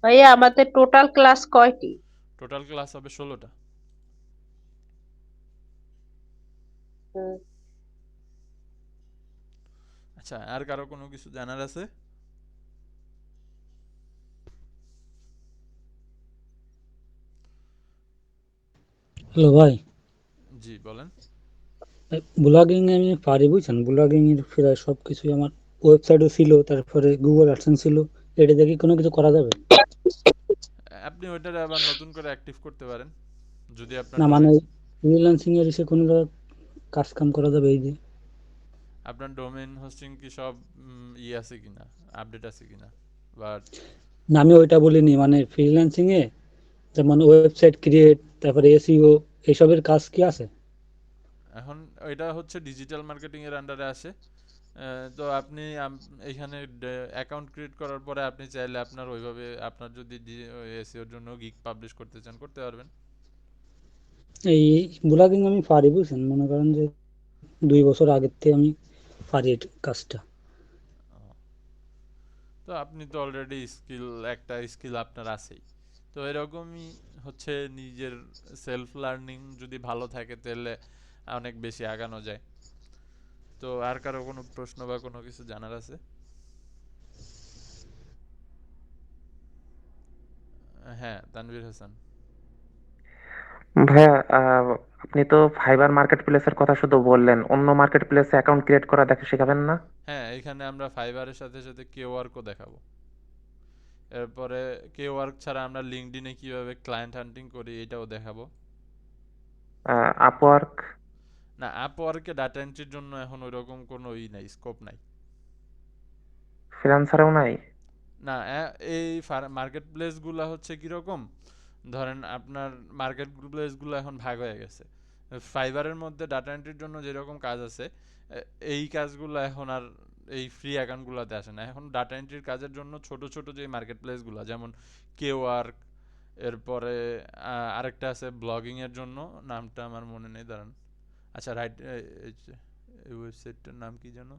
S15: ভাইয়া আমাদের টোটাল ক্লাস কয়টি?
S2: টোটাল ক্লাস হবে 16টা। আচ্ছা, আর কারো কোনো কিছু জানার আছে?
S6: হ্যালো ভাই,
S2: জি বলেন।
S6: ব্লগিং আমি পারি, বুঝছেন, ব্লগিং এর প্রায় সবকিছুই আমার ওয়েবসাইটও ছিল, তারপরে গুগল অ্যাডসেন্স ছিল, এটা দেখে কোনো কিছু করা যাবে?
S2: আপনি ওইটারে আবার নতুন করে অ্যাক্টিভ করতে পারেন যদি আপনার
S6: না মানে ফ্রিল্যান্সিং এর এসে কোনো কাজ কাম করা যাবে এই যে?
S2: আপনার ডোমেইন হোস্টিং কি সব আছে কিনা, আপডেট আছে কিনা? বাট
S6: না, আমি ওইটা বলিনি, মানে ফ্রিল্যান্সিং এ যেমন ওয়েবসাইট ক্রিয়েট, তারপরে SEO এইসবের কাজ কি আছে?
S2: এখন এটা হচ্ছে ডিজিটাল মার্কেটিং এর আন্ডারে আসে। তো আপনি এখানে অ্যাকাউন্ট ক্রিয়েট করার পরে আপনি চাইলে আপনার ওইভাবে আপনার যদি SEO-র জন্য গিগ পাবলিশ করতে চান করতে পারবেন।
S6: এই ব্লগিং আমি পারি, বুঝছেন, মনে করেন যে 2 বছর আগের থেকে আমি পারি এই কাজটা।
S2: তো আপনি তো অলরেডি একটা স্কিল আপনার আছেই। তো এরকমই হচ্ছে নিজের সেলফ লার্নিং যদি ভালো থাকে তাহলে অনেক বেশি আগানো যায়। তো আর কারো কোনো প্রশ্ন বা কোনো কিছু জানার আছে? হ্যাঁ, তানভীর হাসান।
S12: ভাইয়া আপনি তো ফাইবার মার্কেট প্লেসের কথা শুধু বললেন, অন্য মার্কেট প্লেসে অ্যাকাউন্ট ক্রিয়েট করা দেখে শেখাবেন না?
S2: হ্যাঁ, এখানে আমরা ফাইবারের সাথে সাথে কেওয়ার্কও দেখাবো। এরপরে কেওয়ার্ক ছাড়া আমরা লিঙ্কডইনে কিভাবে ক্লায়েন্ট হান্টিং করি এটাও দেখাবো।
S12: আপওয়ার্ক?
S2: না, আপওয়ার্কে ডাটা এন্ট্রির জন্য এখন ওইরকম কোনো নাই, স্কোপ নাই।
S12: ফ্রিল্যান্সারেও নাই?
S2: না, এই মার্কেট প্লেসগুলো হচ্ছে কিরকম, ধরেন আপনার মার্কেট প্লেসগুলো এখন ভাগ হয়ে গেছে। ফাইবারের মধ্যে ডাটা এন্ট্রির জন্য যেরকম কাজ আছে, এই কাজগুলো এখন আর এই ফ্রি অ্যাকাউন্টগুলোতে আসে না। এখন ডাটা এন্ট্রির কাজের জন্য ছোট ছোট যে মার্কেট প্লেসগুলো, যেমন কেওয়ার্ক, এরপরে আরেকটা আছে ব্লগিং এর জন্য, নামটা আমার মনে নেই, দাঁড়ান। আচ্ছা রাইট, এই ওয়েবসাইটটার নাম কি যেন,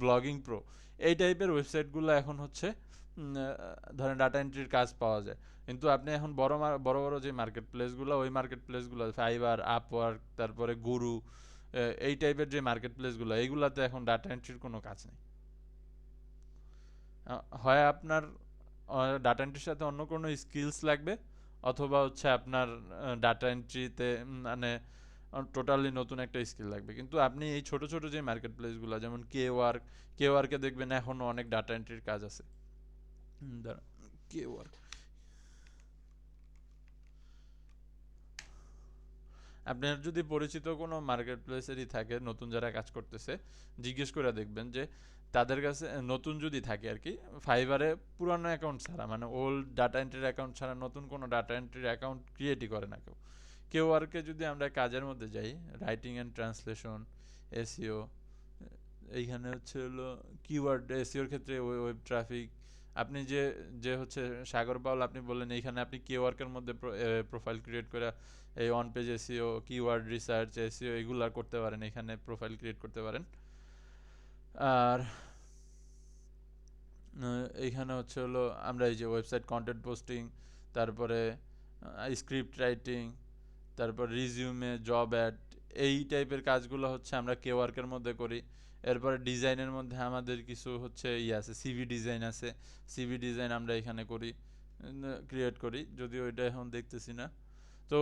S2: ব্লগিং প্রো। এই টাইপের ওয়েবসাইটগুলো এখন হচ্ছে ধরেন ডাটা এন্ট্রির কাজ পাওয়া যায়। কিন্তু আপনি এখন বড় বড় যে মার্কেট প্লেসগুলো, ওই মার্কেট প্লেসগুলো ফাইবার, আপওয়ার্ক, তারপরে গুরু, এই টাইপের যে মার্কেট প্লেসগুলো, এইগুলাতে এখন ডাটা এন্ট্রির কোনো কাজ নেই। হয় আপনার ডাটা এন্ট্রির সাথে অন্য কোনো স্কিলস লাগবে, অথবা হচ্ছে আপনার ডাটা এন্ট্রিতে মানে টোটালি নতুন একটা স্কিল লাগবে। কিন্তু আপনি এই ছোট ছোট যে মার্কেট প্লেসগুলো যেমন কে ওয়ার্কে দেখবেন এখনও অনেক ডাটা এন্ট্রির কাজ আছে। দাঁড়ান, কে ওয়ার্ক আপনার যদি পরিচিত কোনো মার্কেট প্লেসেরই থাকে, নতুন যারা কাজ করতেছে, জিজ্ঞেস করে দেখবেন যে তাদের কাছে নতুন যদি থাকে আর কি, ফাইবারে পুরানো অ্যাকাউন্ট ছাড়া মানে ওল্ড ডাটা এন্ট্রির অ্যাকাউন্ট ছাড়া নতুন কোনো ডাটা এন্ট্রির অ্যাকাউন্ট ক্রিয়েটই করে না কেউ। কেউ ওয়ার্কে যদি আমরা কাজের মধ্যে যাই, রাইটিং অ্যান্ড ট্রান্সলেশন, এসইও, এইখানে হচ্ছে হলো কিওয়ার্ড, এসইওর ক্ষেত্রে ওয়েব ট্রাফিক, আপনি যে যে হচ্ছে সাগর পাওয়াল আপনি বললেন এইখানে আপনি কিওয়ার্কের মধ্যে প্রোফাইল ক্রিয়েট করে এই on page SEO, keyword research, SEO এগুলা করতে পারেন, এখানে প্রোফাইল ক্রিয়েট করতে পারেন। আর এইখানে হচ্ছে হলো আমরা এই যে ওয়েবসাইট কন্টেন্ট পোস্টিং, তারপরে স্ক্রিপ্ট রাইটিং, তারপর রিজিউমে, জব অ্যাড, এই টাইপের কাজগুলো হচ্ছে আমরা কেওয়ার্কের মধ্যে করি। এরপরে ডিজাইনের মধ্যে আমাদের কিছু হচ্ছে আছে, সিভি ডিজাইন আছে, সিভি ডিজাইন আমরা এখানে করি, ক্রিয়েট করি, যদিও এটা এখন দেখতেছি না। তো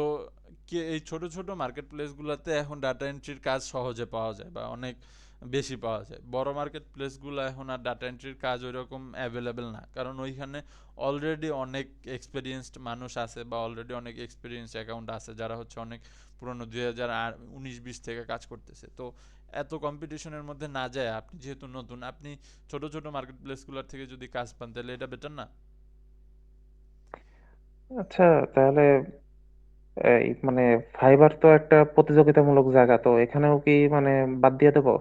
S2: এই ছোট ছোট মার্কেট প্লেসগুলোতে এখন ডাটা এন্ট্রির কাজ সহজে পাওয়া যায় বা অনেক বেশি পাওয়া যায়। বড় মার্কেট প্লেসগুলো এখন আর ডাটা এন্ট্রির কাজ ওইরকম অ্যাভেলেবেল না, কারণ ওইখানে অলরেডি অনেক এক্সপেরিয়েন্সড মানুষ আছে বা অলরেডি অনেক এক্সপেরিয়েন্স অ্যাকাউন্ট আছে যারা হচ্ছে অনেক পুরনো 2019-20 থেকে কাজ করতেছে। তো এত কম্পিটিশনের মধ্যে না যায় আপনি যেহেতু নতুন, আপনি ছোট ছোট মার্কেট প্লেসগুলোর থেকে যদি কাজ পান তাহলে এটা বেটার না?
S12: আচ্ছা, তাহলে এই মানে ফাইবার তো একটা প্রতিযোগিতামূলক জায়গা, তো এখানেও কি মানে বাদ দিয়ে দেবো?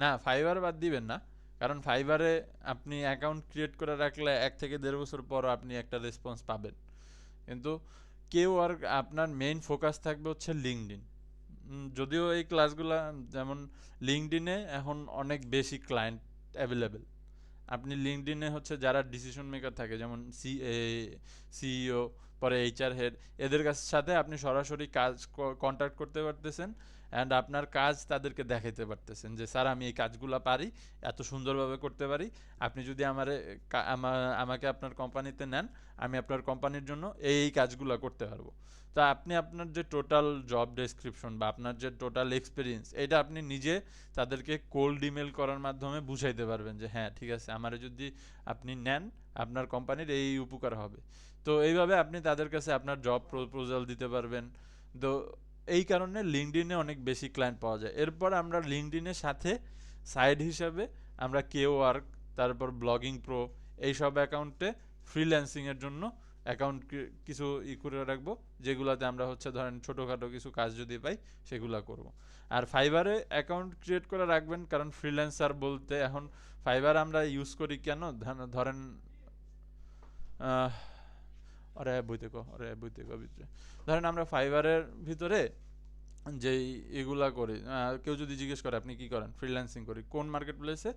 S2: না, ফাইবার বাদ দিবেন না, কারণ ফাইবারে আপনি অ্যাকাউন্ট ক্রিয়েট করে রাখলে 1 থেকে 1.5 বছর পর আপনি একটা রেসপন্স পাবেন। কিন্তু কেউ আর আপনার মেইন ফোকাস থাকবে হচ্ছে লিঙ্কডইন। যদিও এই ক্লাসগুলা যেমন লিঙ্কডইনে এখন অনেক বেশি ক্লায়েন্ট অ্যাভেলেবেল। আপনি লিঙ্কডইনে হচ্ছে যারা ডিসিশন মেকার থাকে যেমন সিইও, পরে এইচআর হেড, এদের সাথে আপনি সরাসরি কাজ কন্ট্যাক্ট করতে পারতেছেন অ্যান্ড আপনার কাজ তাদেরকে দেখাইতে পারতেছেন যে স্যার আমি এই কাজগুলো পারি, এত সুন্দরভাবে করতে পারি, আপনি যদি আমাকে আপনার কোম্পানিতে নেন, আমি আপনার কোম্পানির জন্য এই কাজগুলো করতে পারবো। তো আপনি আপনার যে টোটাল জব ডেসক্রিপশন বা আপনার যে টোটাল এক্সপিরিয়েন্স, এটা আপনি নিজে তাদেরকে কোল্ড ইমেল করার মাধ্যমে বুঝাইতে পারবেন যে হ্যাঁ ঠিক আছে, আমারে যদি আপনি নেন আপনার কোম্পানির এই উপকার হবে। তো এইভাবে আপনি তাদের কাছে আপনার জব প্রপোজাল দিতে পারবেন। তো এই কারণে লিঙ্কডইনে অনেক বেশি ক্লায়েন্ট পাওয়া যায়। এরপর আমরা লিঙ্কডইনের সাথে সাইড হিসাবে আমরা কেওয়ার্ক, তারপর ব্লগিং প্রো, এইসব অ্যাকাউন্টে ফ্রিল্যান্সিংয়ের জন্য অ্যাকাউন্ট কিছু করে রাখবো, যেগুলোতে আমরা হচ্ছে ধরেন ছোটোখাটো কিছু কাজ যদি পাই সেগুলো করব। আর ফাইবারে অ্যাকাউন্ট ক্রিয়েট করে রাখবেন, কারণ ফ্রিল্যান্সার বলতে এখন ফাইবার আমরা ইউজ করি কেন, ধরেন বইতে ভিতরে ধরেন আমরা ফাইবারের ভিতরে যেই এগুলা করি, কেউ যদি জিজ্ঞেস করে আপনি কি করেন, ফ্রিল্যান্সিং করি, কোন মার্কেট প্লেসে,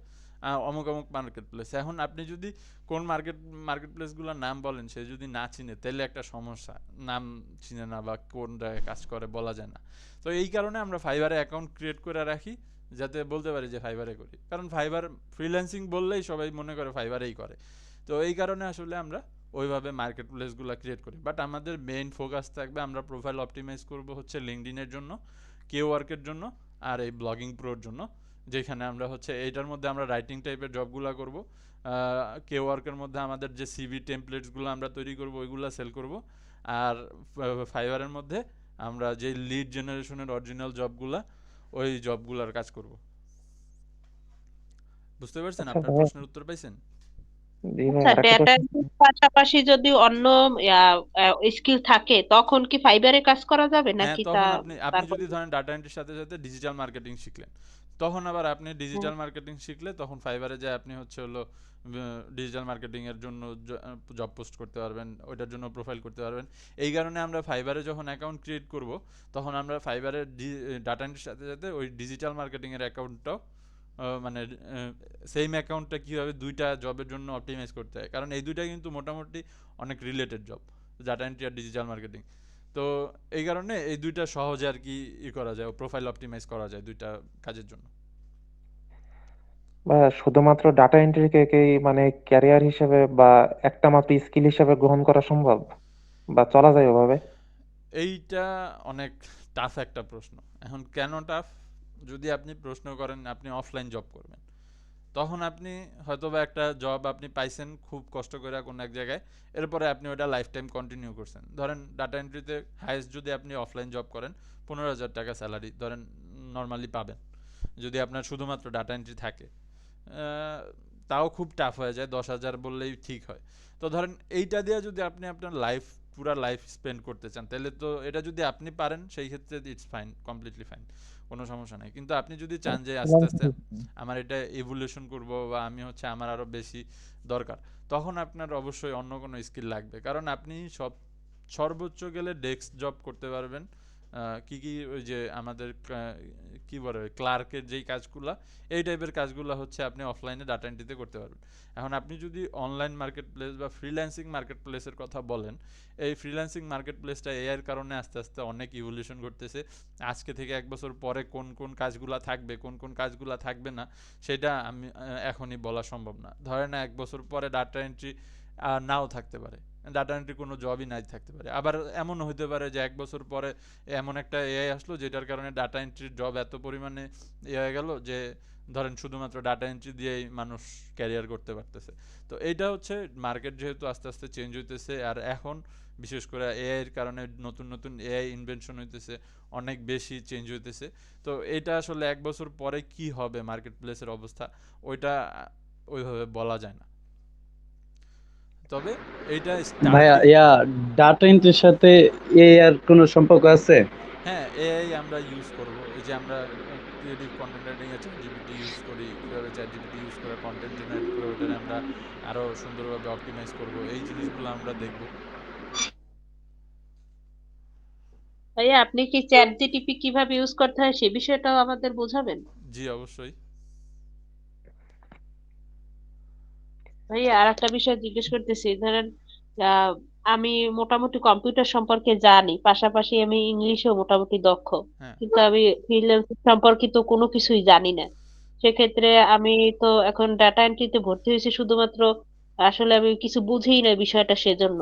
S2: অমুক অমুক মার্কেট প্লেসে। এখন আপনি যদি কোন মার্কেট প্লেসগুলোর নাম বলেন, সে যদি না চিনে তাহলে একটা সমস্যা, নাম চিনে না বা কোন জায়গায় কাজ করে বলা যায় না। তো এই কারণে আমরা ফাইবারে অ্যাকাউন্ট ক্রিয়েট করে রাখি, যাতে বলতে পারি যে ফাইবারে করি, কারণ ফাইবার ফ্রিল্যান্সিং বললেই সবাই মনে করে ফাইবারেই করে। তো এই কারণে আসলে আমরা ওইভাবে মার্কেট প্লেসগুলো ক্রিয়েট করি। বাট আমাদের মেইন ফোকাস থাকবে আমরা প্রোফাইল অপটিমাইজ করব হচ্ছে লিঙ্কডইনের জন্য, কেওয়ার্কের জন্য, আর এই ব্লগিং প্রোর জন্য, যেখানে আমরা হচ্ছে এইটার মধ্যে আমরা রাইটিং টাইপের জবগুলো করব। কেওয়ার্কের মধ্যে আমাদের যে সিভি টেমপ্লেটসগুলো আমরা তৈরি করব ওইগুলো সেল করব। আর ফাইবারের মধ্যে আমরা যে লিড জেনারেশনের অরিজিনাল জবগুলো, ওই জবগুলোর কাজ করব। বুঝতে পারছেন? আপনার প্রশ্নের উত্তর পাইছেন?
S15: আচ্ছা, ডেটা এন্ট্রির পাশাপাশি যদি অন্য স্কিল থাকে তখন কি ফাইবারে কাজ করা যাবে
S2: হ্যাঁ,
S15: নাকি
S2: তখন আপনি যদি ধরেন ডাটা এন্ট্রির সাথে সাথে ডিজিটাল মার্কেটিং শিখলেন, তখন আবার আপনি ডিজিটাল মার্কেটিং শিখলে তখন ফাইবারে যায় আপনি হচ্ছে হলো ডিজিটাল মার্কেটিং এর জন্য জব পোস্ট করতে পারবেন, ওইটার জন্য প্রোফাইল করতে পারবেন। এই কারণে আমরা ফাইবারে যখন অ্যাকাউন্ট ক্রিয়েট করব, তখন আমরা ফাইবারের ডাটা এন্ট্রির সাথে সাথে ওই ডিজিটাল মার্কেটিং এর অ্যাকাউন্টটাও মানে সেম অ্যাকাউন্টটা কীভাবে দুইটা জবের জন্য অপটিমাইজ করতে হয়, কারণ এই দুইটা কিন্তু মোটামুটি অনেক রিলেটেড জব, ডাটা এন্ট্রি আর ডিজিটাল মার্কেটিং। তো এই কারণে এই দুইটা সহজে আর কি করা যায়, প্রোফাইল অপটিমাইজ করা যায় দুইটা কাজের জন্য।
S12: বা শুধুমাত্র ডাটা এন্ট্রিকে কি মানে ক্যারিয়ার হিসেবে বা একটা মাত্র স্কিল হিসেবে গ্রহণ করা সম্ভব বা চলা যায় ওভাবে?
S2: এইটা অনেক টাফ একটা প্রশ্ন। এখন কেন টাফ? যদি আপনি প্রশ্ন করেন আপনি অফলাইন জব করবেন, তখন আপনি হয়তোবা একটা জব আপনি পাইছেন খুব কষ্ট করে কোনো এক জায়গায়, এরপরে আপনি ওটা লাইফ টাইম কন্টিনিউ করছেন। ধরেন ডাটা এন্ট্রিতে হাইয়েস্ট যদি আপনি অফলাইন জব করেন 15,000 টাকা স্যালারি ধরেন নর্মালি পাবেন, যদি আপনার শুধুমাত্র ডাটা এন্ট্রি থাকে। তাও খুব টাফ হয়ে যায়, 10,000 বললেই ঠিক হয়। তো ধরেন এইটা দিয়ে যদি আপনি আপনার পুরা লাইফ স্পেন্ড করতে চান, তাহলে তো এটা যদি আপনি পারেন সেই ক্ষেত্রে ইটস ফাইন, কমপ্লিটলি ফাইন, কোনো সমস্যা নাই। কিন্তু আপনি যদি চান যে আস্তে আস্তে আমার এটা ইভলিউশন করব বা আমি হচ্ছে আমার আরও বেশি দরকার, তখন আপনার অবশ্যই অন্য কোনো স্কিল লাগবে। কারণ আপনি সর্বোচ্চ গেলে ডেস্ক জব করতে পারবেন। কি ওই যে আমাদের কি বলে ক্লার্কের যেই কাজগুলা, এই টাইপের কাজগুলো হচ্ছে আপনি অফলাইনে ডাটা এন্ট্রিতে করতে পারবেন। এখন আপনি যদি অনলাইন মার্কেট প্লেস বা ফ্রিল্যান্সিং মার্কেট প্লেসের কথা বলেন, এই ফ্রিল্যান্সিং মার্কেট প্লেসটা এআইয়ের কারণে আস্তে আস্তে অনেক ইভলিউশন ঘটতেছে। আজকে থেকে 1 বছর পরে কোন কোন কাজগুলা থাকবে, কোন কোন কাজগুলা থাকবে না, সেটা আমি এখনই বলা সম্ভব না। ধরেন 1 বছর পরে ডাটা এন্ট্রি নাও থাকতে পারে, ডাটা এন্ট্রি কোনো জবই নাই থাকতে পারে। আবার এমনও হতে পারে যে 1 বছর পরে এমন একটা এআই আসলো যেটার কারণে ডাটা এন্ট্রির জব এত পরিমাণে হয়ে গেল যে ধরেন শুধুমাত্র ডাটা এন্ট্রি দিয়েই মানুষ ক্যারিয়ার করতে পারতেছে। তো এইটা হচ্ছে মার্কেট যেহেতু আস্তে আস্তে চেঞ্জ হইতেছে, আর এখন বিশেষ করে এআই এর কারণে নতুন নতুন এআই ইনভেনশন হইতেছে, অনেক বেশি চেঞ্জ হইতেছে। তো এটা আসলে 1 বছর পরে কি হবে মার্কেট প্লেসের অবস্থা, ওইটা ওইভাবে বলা যায় না। তবে এইটা
S7: ভাইয়া
S2: স্টার্টিং।
S7: ডাটা এন্ট্রির সাথে এআই এর কোনো সম্পর্ক আছে?
S2: হ্যাঁ, এআই আমরা ইউজ করব। এই যে আমরা ক্রিয়েটিভ কন্টেন্ট রাইটিং এ চ্যাটজিপিটি ইউজ করি, কিভাবে চ্যাটজিপিটি ইউজ করে কন্টেন্ট জেনারেট করে ওটারে আমরা আরো সুন্দরভাবে অপটিমাইজ করব, এই জিনিসগুলো আমরা দেখব।
S15: ভাইয়া আপনি কি চ্যাট জিটিপি কিভাবে ইউজ করতে হয় সে বিষয়টাও আমাদের বোঝাবেন?
S2: জি অবশ্যই।
S15: ভাইয়া আর একটা বিষয় জিজ্ঞেস করতেছি, ধরেন আহ, আমি মোটামুটি কম্পিউটার সম্পর্কে জানি, পাশাপাশি আমি ইংলিশেও মোটামুটি দক্ষ,
S2: হ্যাঁ।
S15: কিন্তু আমি ফ্রিল্যান্সিং সম্পর্কিত কোনো কিছুই জানি না। সেক্ষেত্রে আমি তো এখন ডাটা এন্ট্রিতে ভর্তি হয়েছি শুধুমাত্র, আসলে আমি কিছু বুঝিই না বিষয়টা, সেজন্য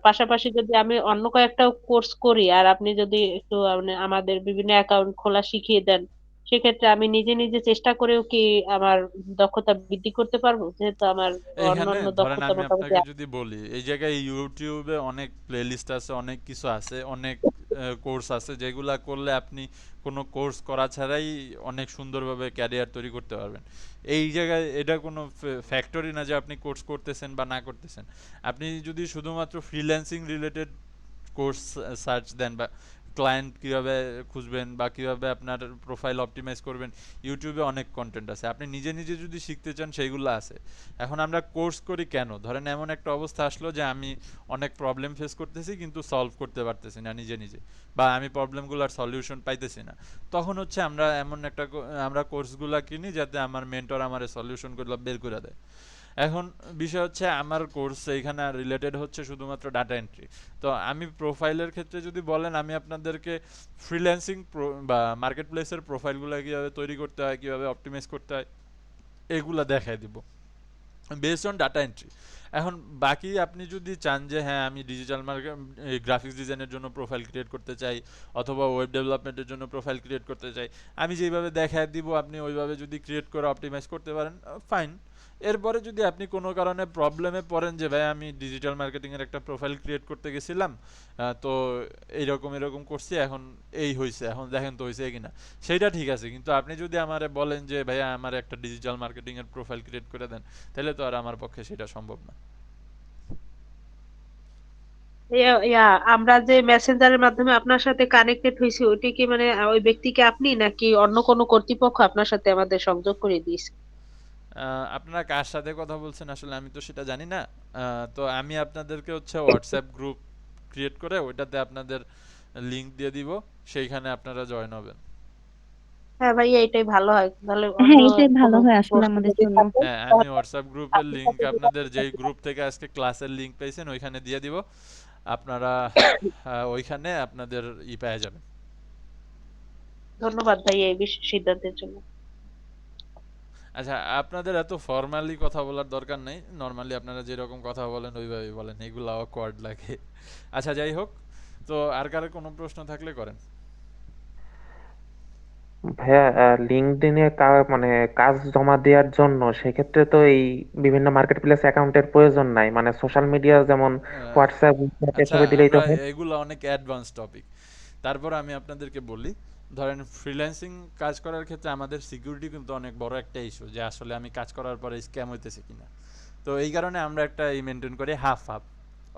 S15: পাশাপাশি যদি আমি অন্য কয়েকটা কোর্স করি আর আপনি যদি একটু মানে আমাদের বিভিন্ন অ্যাকাউন্ট খোলা শিখিয়ে দেন, সেক্ষেত্রে আমি নিজে নিজে চেষ্টা করেও কি আমার দক্ষতা বৃদ্ধি করতে পারবো, যেহেতু আমার
S2: এইখানে
S15: অন্যান্য
S2: ধরেন
S15: দক্ষতা
S2: আমি
S15: মোটামুটি
S2: আপনাকে যদি বলি, এই জায়গায় ইউটিউবে অনেক প্লেলিস্ট আছে, অনেক কিছু আছে, অনেক কোর্স আছে যেগুলা করলে আপনি কোনো কোর্স করা ছাড়াই অনেক সুন্দরভাবে ক্যারিয়ার তৈরি করতে পারবেন। এই জায়গায় এটা কোনো ফ্যাক্টরি না যে আপনি কোর্স করতেছেন বা না করতেছেন। আপনি যদি শুধুমাত্র ফ্রিল্যান্সিং রিলেটেড কোর্স সার্চ দেন বা ক্লায়েন্ট কীভাবে খুঁজবেন বা কীভাবে আপনার প্রোফাইল অপটিমাইজ করবেন, ইউটিউবে অনেক কন্টেন্ট আছে। আপনি নিজে নিজে যদি শিখতে চান সেইগুলো আছে। এখন আমরা কোর্স করি কেন? ধরেন এমন একটা অবস্থা আসলো যে আমি অনেক প্রবলেম ফেস করতেছি কিন্তু সলভ করতে পারতেছি না নিজে নিজে, বা আমি প্রবলেমগুলোর সলিউশন পাইতেছি না, তখন হচ্ছে আমরা এমন একটা আমরা কোর্সগুলো কিনি যাতে আমার মেন্টর আমার সলিউশনগুলো বের করে দেয়। এখন বিষয় হচ্ছে আমার কোর্স এইখানে রিলেটেড হচ্ছে শুধুমাত্র ডাটা এন্ট্রি। তো আমি প্রোফাইলের ক্ষেত্রে যদি বলেন, আমি আপনাদেরকে ফ্রিল্যান্সিং বা মার্কেট প্লেসের প্রোফাইলগুলো কীভাবে তৈরি করতে হয়, কীভাবে অপটিমাইজ করতে হয়, এগুলা দেখায় দিব বেসড অন ডাটা এন্ট্রি। এখন বাকি আপনি যদি চান যে হ্যাঁ আমি ডিজিটাল মার্কেট গ্রাফিক্স ডিজাইনের জন্য প্রোফাইল ক্রিয়েট করতে চাই অথবা ওয়েব ডেভেলপমেন্টের জন্য প্রোফাইল ক্রিয়েট করতে চাই, আমি যেইভাবে দেখায় দিব আপনি ওইভাবে যদি ক্রিয়েট করে অপটিমাইজ করতে পারেন, ফাইন। এরপরে যদি আপনি কোনো কারণে প্রবলেমে পড়েন যে ভাই আমি ডিজিটাল মার্কেটিংয়ের একটা প্রোফাইল ক্রিয়েট করতে গেছিলাম, তো এরকম করছি, এখন এই হয়েছে, এখন দেখেন তো হয়েছে কিনা, সেইটা ঠিক আছে। কিন্তু আপনি যদি আমারে বলেন যে ভাইয়া আমার একটা ডিজিটাল মার্কেটিংয়ের প্রোফাইল ক্রিয়েট করে দেন, তাহলে তো আর আমার পক্ষে সেটা সম্ভব না।
S15: আমরা যে মেসেঞ্জারের মাধ্যমে আপনার সাথে কানেক্টেড হয়েছি, ওইটা কি মানে ওই ব্যক্তিকে আপনি নাকি অন্য কোনো কর্তৃপক্ষ আপনার সাথে আমাদের সংযোগ করে দিয়েছে?
S2: আপনারা কার সাথে কথা বলছেন আসলে আমি তো সেটা জানি না। তো আমি আপনাদেরকে হচ্ছে হোয়াটসঅ্যাপ গ্রুপ ক্রিয়েট করে ওইটাতে আপনাদের লিংক দিয়ে দিব, সেইখানে আপনারা জয়েন হবেন।
S15: হ্যাঁ ভাইয়া, এটাই ভালো হয়, তাহলে অন্য
S14: হ্যাঁ এটাই ভালো
S15: কোনো
S14: হয় আসলে
S15: প্রশ্ন
S14: আমাদের
S15: যদি
S14: জন্য।
S15: থাকে
S2: হ্যাঁ, আমি হোয়াটসঅ্যাপ গ্রুপের লিংক আপনাদের যেই গ্রুপ থেকে আজকে ক্লাসের লিংক পেয়েছেন ওইখানে দিয়ে দিব, আপনারা ওইখানে আপনাদের পেয়ে যাবেন।
S15: ধন্যবাদ ভাইয়া এই সিদ্ধান্তের জন্য।
S2: আচ্ছা, আপনাদের এত ফর্মালি কথা বলার দরকার নেই, নর্মালি আপনারা যেরকম কথা বলেন ওইভাবেই বলেন, এগুলো অকওয়ার্ড লাগে। আচ্ছা যাই হোক, তো আর কারো কোনো প্রশ্ন থাকলে করেন।
S12: ভাইয়া লিঙ্কডইনে মানে কাজ জমা দেওয়ার জন্য সেক্ষেত্রে তো এই বিভিন্ন মার্কেট প্লেস অ্যাকাউন্টের প্রয়োজন নাই, মানে সোশ্যাল মিডিয়া যেমন হোয়াটসঅ্যাপ
S2: আচ্ছা
S12: এসবে দিলেই তো
S2: আমরা
S12: হয়।
S2: এগুলো অনেক অ্যাডভান্স টপিক, তারপর আমি আপনাদেরকে বলি, ধরেন ফ্রিল্যান্সিং কাজ করার ক্ষেত্রে আমাদের সিকিউরিটি কিন্তু অনেক বড় একটা ইস্যু, যে আসলে আমি কাজ করার পরে স্ক্যাম হইতেছে কিনা। তো এই কারণে আমরা একটা মেনটেন করি হাফ হাফ,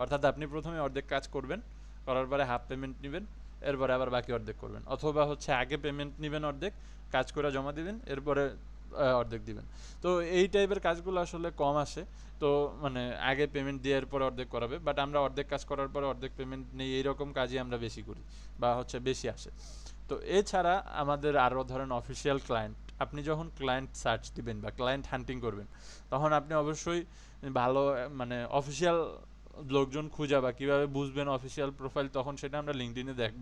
S2: অর্থাৎ আপনি প্রথমে অর্ধেক কাজ করবেন, করার পরে হাফ পেমেন্ট নেবেন, এরপরে আবার বাকি অর্ধেক করবেন, অথবা হচ্ছে আগে পেমেন্ট নেবেন অর্ধেক, কাজ করে জমা দিবেন, এরপরে অর্ধেক দিবেন। তো এই টাইপের কাজগুলো আসলে কম আসে, তো মানে আগে পেমেন্ট দিয়ে এরপরে অর্ধেক করাবে, বাট আমরা অর্ধেক কাজ করার পরে অর্ধেক পেমেন্ট নেই, এইরকম কাজই আমরা বেশি করি বা হচ্ছে বেশি আসে। তো এছাড়া আমাদের আরও ধরেন অফিসিয়াল ক্লায়েন্ট, আপনি যখন ক্লায়েন্ট সার্চ দিবেন বা ক্লায়েন্ট হান্টিং করবেন, তখন আপনি অবশ্যই ভালো মানে অফিসিয়াল লোকজন খুঁজা বা কীভাবে বুঝবেন অফিসিয়াল প্রোফাইল, তখন সেটা আমরা লিঙ্কডইনে দেখব,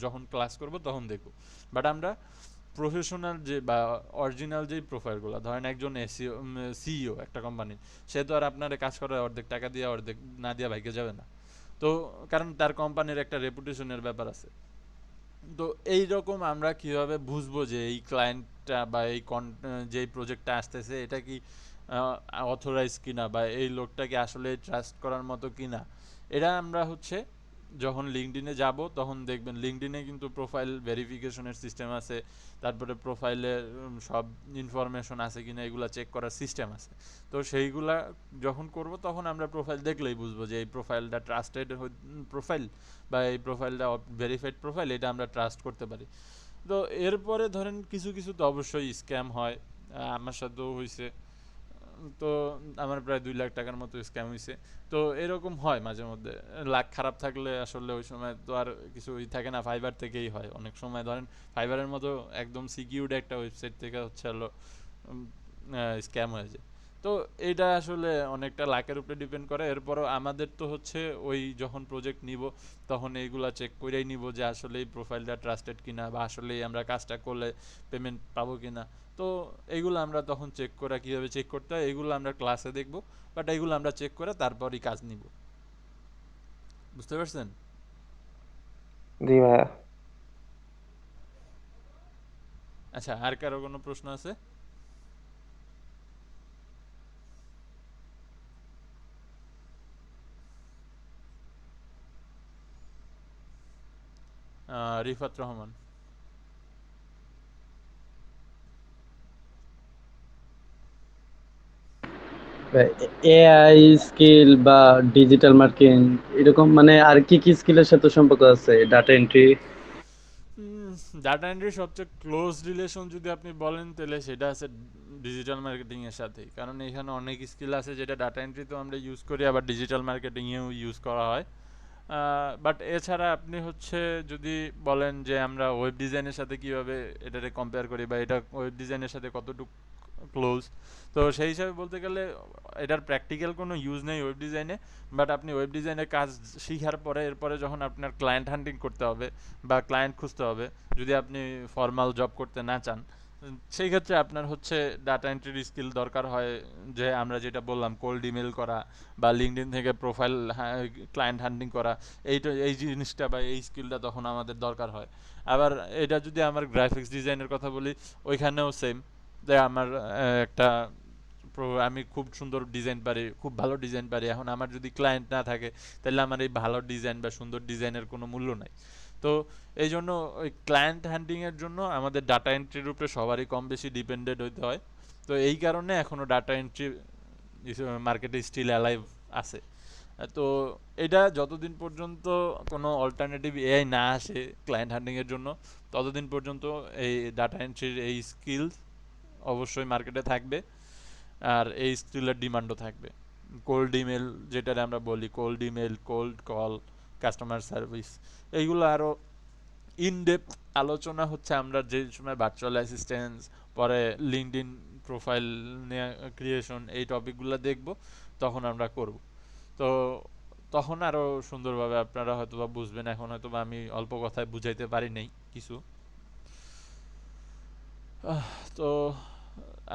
S2: যখন ক্লাস করব তখন দেখব। বাট আমরা প্রফেশনাল যে বা অরিজিনাল যেই প্রোফাইলগুলো, ধরেন একজন সিইও একটা কোম্পানির, সে তো আর আপনার কাজ করার অর্ধেক টাকা দিয়ে অর্ধেক না দিয়ে ভাইকে যাবে না, তো কারণ তার কোম্পানির একটা রেপুটেশনের ব্যাপার আছে। তো এই রকম আমরা কিভাবে বুঝবো যে এই ক্লায়েন্টটা বা এই যেই প্রজেক্টটা আসতেছে এটা কি অথরাইজ কিনা বা এই লোকটা কি আসলে ট্রাস্ট করার মতো কিনা, এটা আমরা হচ্ছে যখন লিঙ্কডইনে যাব তখন দেখবেন লিঙ্কডইনে কিন্তু প্রোফাইল ভেরিফিকেশনের সিস্টেম আছে, তারপরে প্রোফাইলের সব ইনফরমেশন আছে কিনা এগুলা চেক করার সিস্টেম আছে। তো সেইগুলা যখন করব তখন আমরা প্রোফাইল দেখলেই বুঝবো যে এই প্রোফাইলটা ট্রাস্টেড প্রোফাইল বা এই প্রোফাইলটা ভেরিফাইড প্রোফাইল, এটা আমরা ট্রাস্ট করতে পারি। তো এরপরে ধরেন কিছু কিছু তো অবশ্যই স্ক্যাম হয়, আমার সাথেও হয়েছে। তো আমার প্রায় 2 লাখ টাকার মতো স্ক্যাম হয়েছে। তো এরকম হয় মাঝে মধ্যে, লাক খারাপ থাকলে আসলে ওই সময় তো আর কিছুই থাকে না, ফাইবার থেকেই হয় অনেক সময়। ধরেন ফাইবারের মতো একদম সিকিউরড একটা ওয়েবসাইট থেকে হচ্ছে হলো স্ক্যাম হয়ে যায়। তো এটা আসলে অনেকটা লাকের উপরে ডিপেন্ড করে। এরপরও আমাদের তো হচ্ছে ওই যখন প্রজেক্ট নিব তখন এইগুলা চেক করেই নিব যে আসলে এই প্রোফাইলটা ট্রাস্টেড কিনা বা আসলে আমরা কাজটা করলে পেমেন্ট পাবো কিনা। তো এইগুলো আমরা তখন চেক করা, কীভাবে চেক করতে হয় এগুলো আমরা ক্লাসে দেখব, বাট এইগুলো আমরা চেক করে তারপরই কাজ নিব। বুঝতে পারছেন?
S12: জি ভাইয়া।
S2: আচ্ছা, আর কারো কোনো প্রশ্ন আছে? রিফাত রহমান।
S7: এআই স্কিল বা ডিজিটাল মার্কেটিং এরকম মানে আর কি কি স্কিলের সাথে সম্পর্ক আছে? Data entry?
S2: ডাটা এন্ট্রির সবচেয়ে ক্লোজ রিলেশন যদি আপনি বলেন তাহলে সেটা আছে ডিজিটাল মার্কেটিং এর সাথেই, কারণ এখানে অনেক স্কিল আছে যেটা ডাটা এন্ট্রিতেও আমরা ইউজ করি, আবার ডিজিটাল মার্কেটিংয়েও ইউজ করা হয়। বাট এছাড়া আপনি হচ্ছে যদি বলেন যে আমরা ওয়েব ডিজাইনের সাথে কীভাবে এটাকে কম্পেয়ার করি বা এটা ওয়েব ডিজাইনের সাথে কতটুকু ক্লোজ, তো সেই হিসাবে বলতে গেলে এটার প্র্যাকটিক্যাল কোনো ইউজ নেই ওয়েব ডিজাইনে। বাট আপনি ওয়েব ডিজাইনের কাজ শিখার পরে এরপরে যখন আপনার ক্লায়েন্ট হান্টিং করতে হবে বা ক্লায়েন্ট খুঁজতে হবে, যদি আপনি ফর্মাল জব করতে না চান, সেই ক্ষেত্রে আপনার হচ্ছে ডাটা এন্ট্রির স্কিল দরকার হয়, যে আমরা যেটা বললাম কোল্ড ইমেল করা বা লিঙ্কডইন থেকে প্রোফাইল ক্লায়েন্ট হান্টিং করা, এই জিনিসটা বা এই স্কিলটা তখন আমাদের দরকার হয়। আবার এটা যদি আমার গ্রাফিক্স ডিজাইনের কথা বলি, ওইখানেও সেম, যে আমার একটা আমি খুব সুন্দর ডিজাইন পারি, খুব ভালো ডিজাইন পারি, এখন আমার যদি ক্লায়েন্ট না থাকে তাহলে আমার এই ভালো ডিজাইন বা সুন্দর ডিজাইনের কোনো মূল্য নাই। তো এই জন্য ওই ক্লায়েন্ট হ্যান্ডিংয়ের জন্য আমাদের ডাটা এন্ট্রির উপরে সবারই কম বেশি ডিপেন্ডেন্ট হইতে হয়। তো এই কারণে এখনও ডাটা এন্ট্রি মার্কেটে স্টিল অ্যালাইভ আছে। তো এটা যতদিন পর্যন্ত কোনো অল্টারনেটিভ এআই না আসে ক্লায়েন্ট হ্যান্ডিংয়ের জন্য, ততদিন পর্যন্ত এই ডাটা এন্ট্রির এই স্কিল অবশ্যই মার্কেটে থাকবে, আর এই স্কিলের ডিমান্ডও থাকবে। কোল্ড ইমেল যেটারে আমরা বলি, cold email, cold call, customer service, এইগুলো আরও ইনডেপথ আলোচনা হচ্ছে আমরা যে সময় ভার্চুয়াল অ্যাসিস্ট্যান্স, পরে লিঙ্কডইন প্রোফাইল নিয়ে ক্রিয়েশন, এই টপিকগুলো দেখব, তখন আমরা করব। তো তখন আরও সুন্দরভাবে আপনারা হয়তোবা বুঝবেন। এখন হয়তোবা আমি অল্প কথায় বুঝাইতে পারি নাই কিছু। তো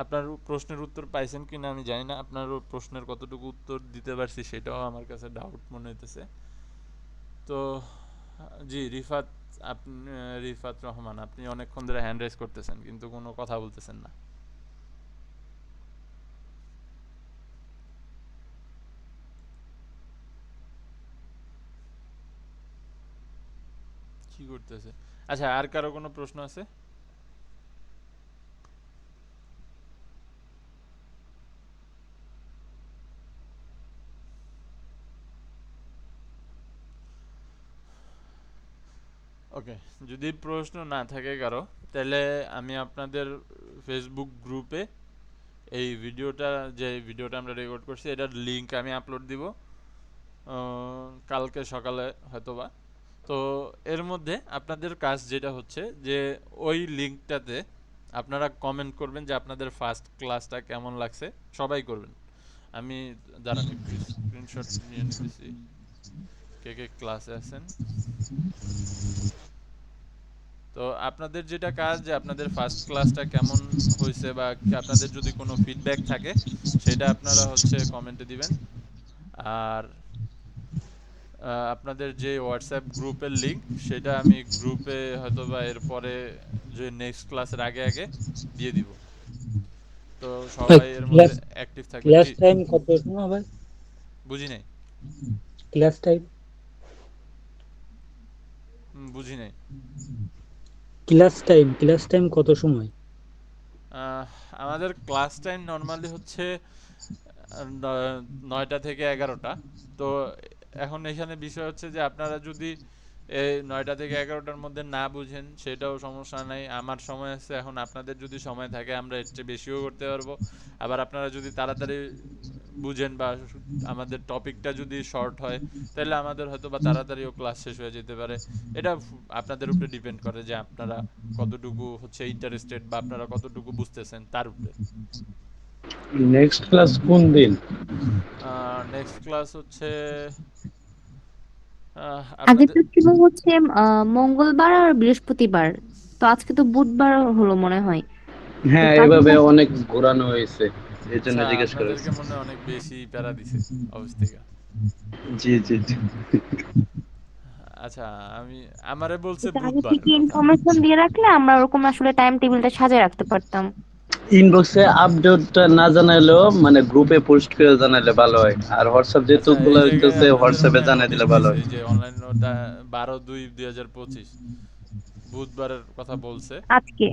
S2: আপনার প্রশ্নের উত্তর পাইছেন কিনা আমি জানি না, আপনার প্রশ্নের কতটুকু উত্তর দিতে পারছি সেটাও আমার কাছে ডাউট মনে হইতেছে। তো জি রিফাত, আপনি রিফাত রহমান, আপনি অনেকক্ষণ ধরে হ্যান্ড রাইজ করতেছেন কিন্তু কোনো কথা বলতেছেন না। কি করতেছে? আচ্ছা, আর কারো কোনো প্রশ্ন আছে? ওকে, যদি প্রশ্ন না থাকে কারো, তাহলে আমি আপনাদের ফেসবুক গ্রুপে এই ভিডিওটা, যে ভিডিওটা আমরা রেকর্ড করছি, এটার লিংক আমি আপলোড দিব কালকে সকালে হয়তোবা। তো এর মধ্যে আপনাদের কাজ যেটা হচ্ছে যে ওই লিংকটাতে আপনারা কমেন্ট করবেন যে আপনাদের ফার্স্ট ক্লাসটা কেমন লাগছে, সবাই করবেন। আমি দাঁড়ান একটু স্ক্রিনশট নিয়ে নিতেছি কে কে ক্লাসে আছেন। তো আপনাদের যেটা কাজ, যে আপনাদের ফার্স্ট ক্লাসটা কেমন হয়েছে বা আপনাদের যদি কোনো ফিডব্যাক থাকে সেটা আপনারা হচ্ছে কমেন্টে দিবেন। আর আপনাদের যে হোয়াটসঅ্যাপ গ্রুপের লিংক সেটা আমি গ্রুপে হয়তোবা এরপরে যে নেক্সট ক্লাসের আগে আগে দিয়ে দিব। তো সবাই এর মধ্যে অ্যাক্টিভ থাকবেন।
S6: ক্লাস টাইম কত সময় ভাই?
S2: বুঝি নাই।
S6: ক্লাস টাইম
S2: বুঝি নাই।
S6: ক্লাস টাইম কত সময়?
S2: আমাদের ক্লাস টাইম নরমালি হচ্ছে 9টা থেকে 11টা। তো এখন এখানে বিষয় হচ্ছে যে আপনারা যদি এই 9টা থেকে 11টার মধ্যে না বুঝেন সেটাও সমস্যা নাই, আমার সময় আছে। এখন আপনাদের যদি সময় থাকে আমরা এর চেয়ে বেশিও করতে পারবো। আবার আপনারা যদি তাড়াতাড়ি বুঝেন বা আমাদের টপিকটা যদি শর্ট হয় তাহলে আমাদের হয়তো বা তাড়াতাড়িও ক্লাস শেষ হয়ে যেতে পারে। এটা আপনাদের উপরে ডিপেন্ড করে যে আপনারা কতটুকু হচ্ছে ইন্টারেস্টেড বা আপনারা কতটুকু বুঝতেছেন তার উপরে।
S7: নেক্সট ক্লাস কোন দিন?
S2: নেক্সট ক্লাস হচ্ছে
S14: আগে তো ছিল হচ্ছে মঙ্গলবার আর বৃহস্পতিবার, তো আজকে তো বুধবার হলো মনে হয়।
S7: হ্যাঁ, এভাবে অনেক ঘোরানো হয়েছে, এই জন্য জিজ্ঞেস করেছি।
S2: আপনাদেরকে মনে অনেক বেশি প্যারা দিছে অফিস থেকে।
S7: জি জি জি।
S2: আচ্ছা, আমারে বলছে
S14: আগে
S2: বুধবার।
S14: থেকে ইনফরমেশন দিয়ে রাখলে আমরা ওরকম আসলে টাইম টেবিলটা সাজিয়ে রাখতে পারতাম।
S7: ইনবক্সে আপডেটটা না জানাইলেও মানে গ্রুপে পোস্ট করে জানাইলে ভালো হয়। আর হোয়াটসঅ্যাপ যেহেতু খোলা হইতেছে, হোয়াটসঅ্যাপে জানাই দিলে ভালো হয়।
S2: এই যে অনলাইন নোটটা 12/2/2025 বুধবারের কথা বলছে।
S14: আজকে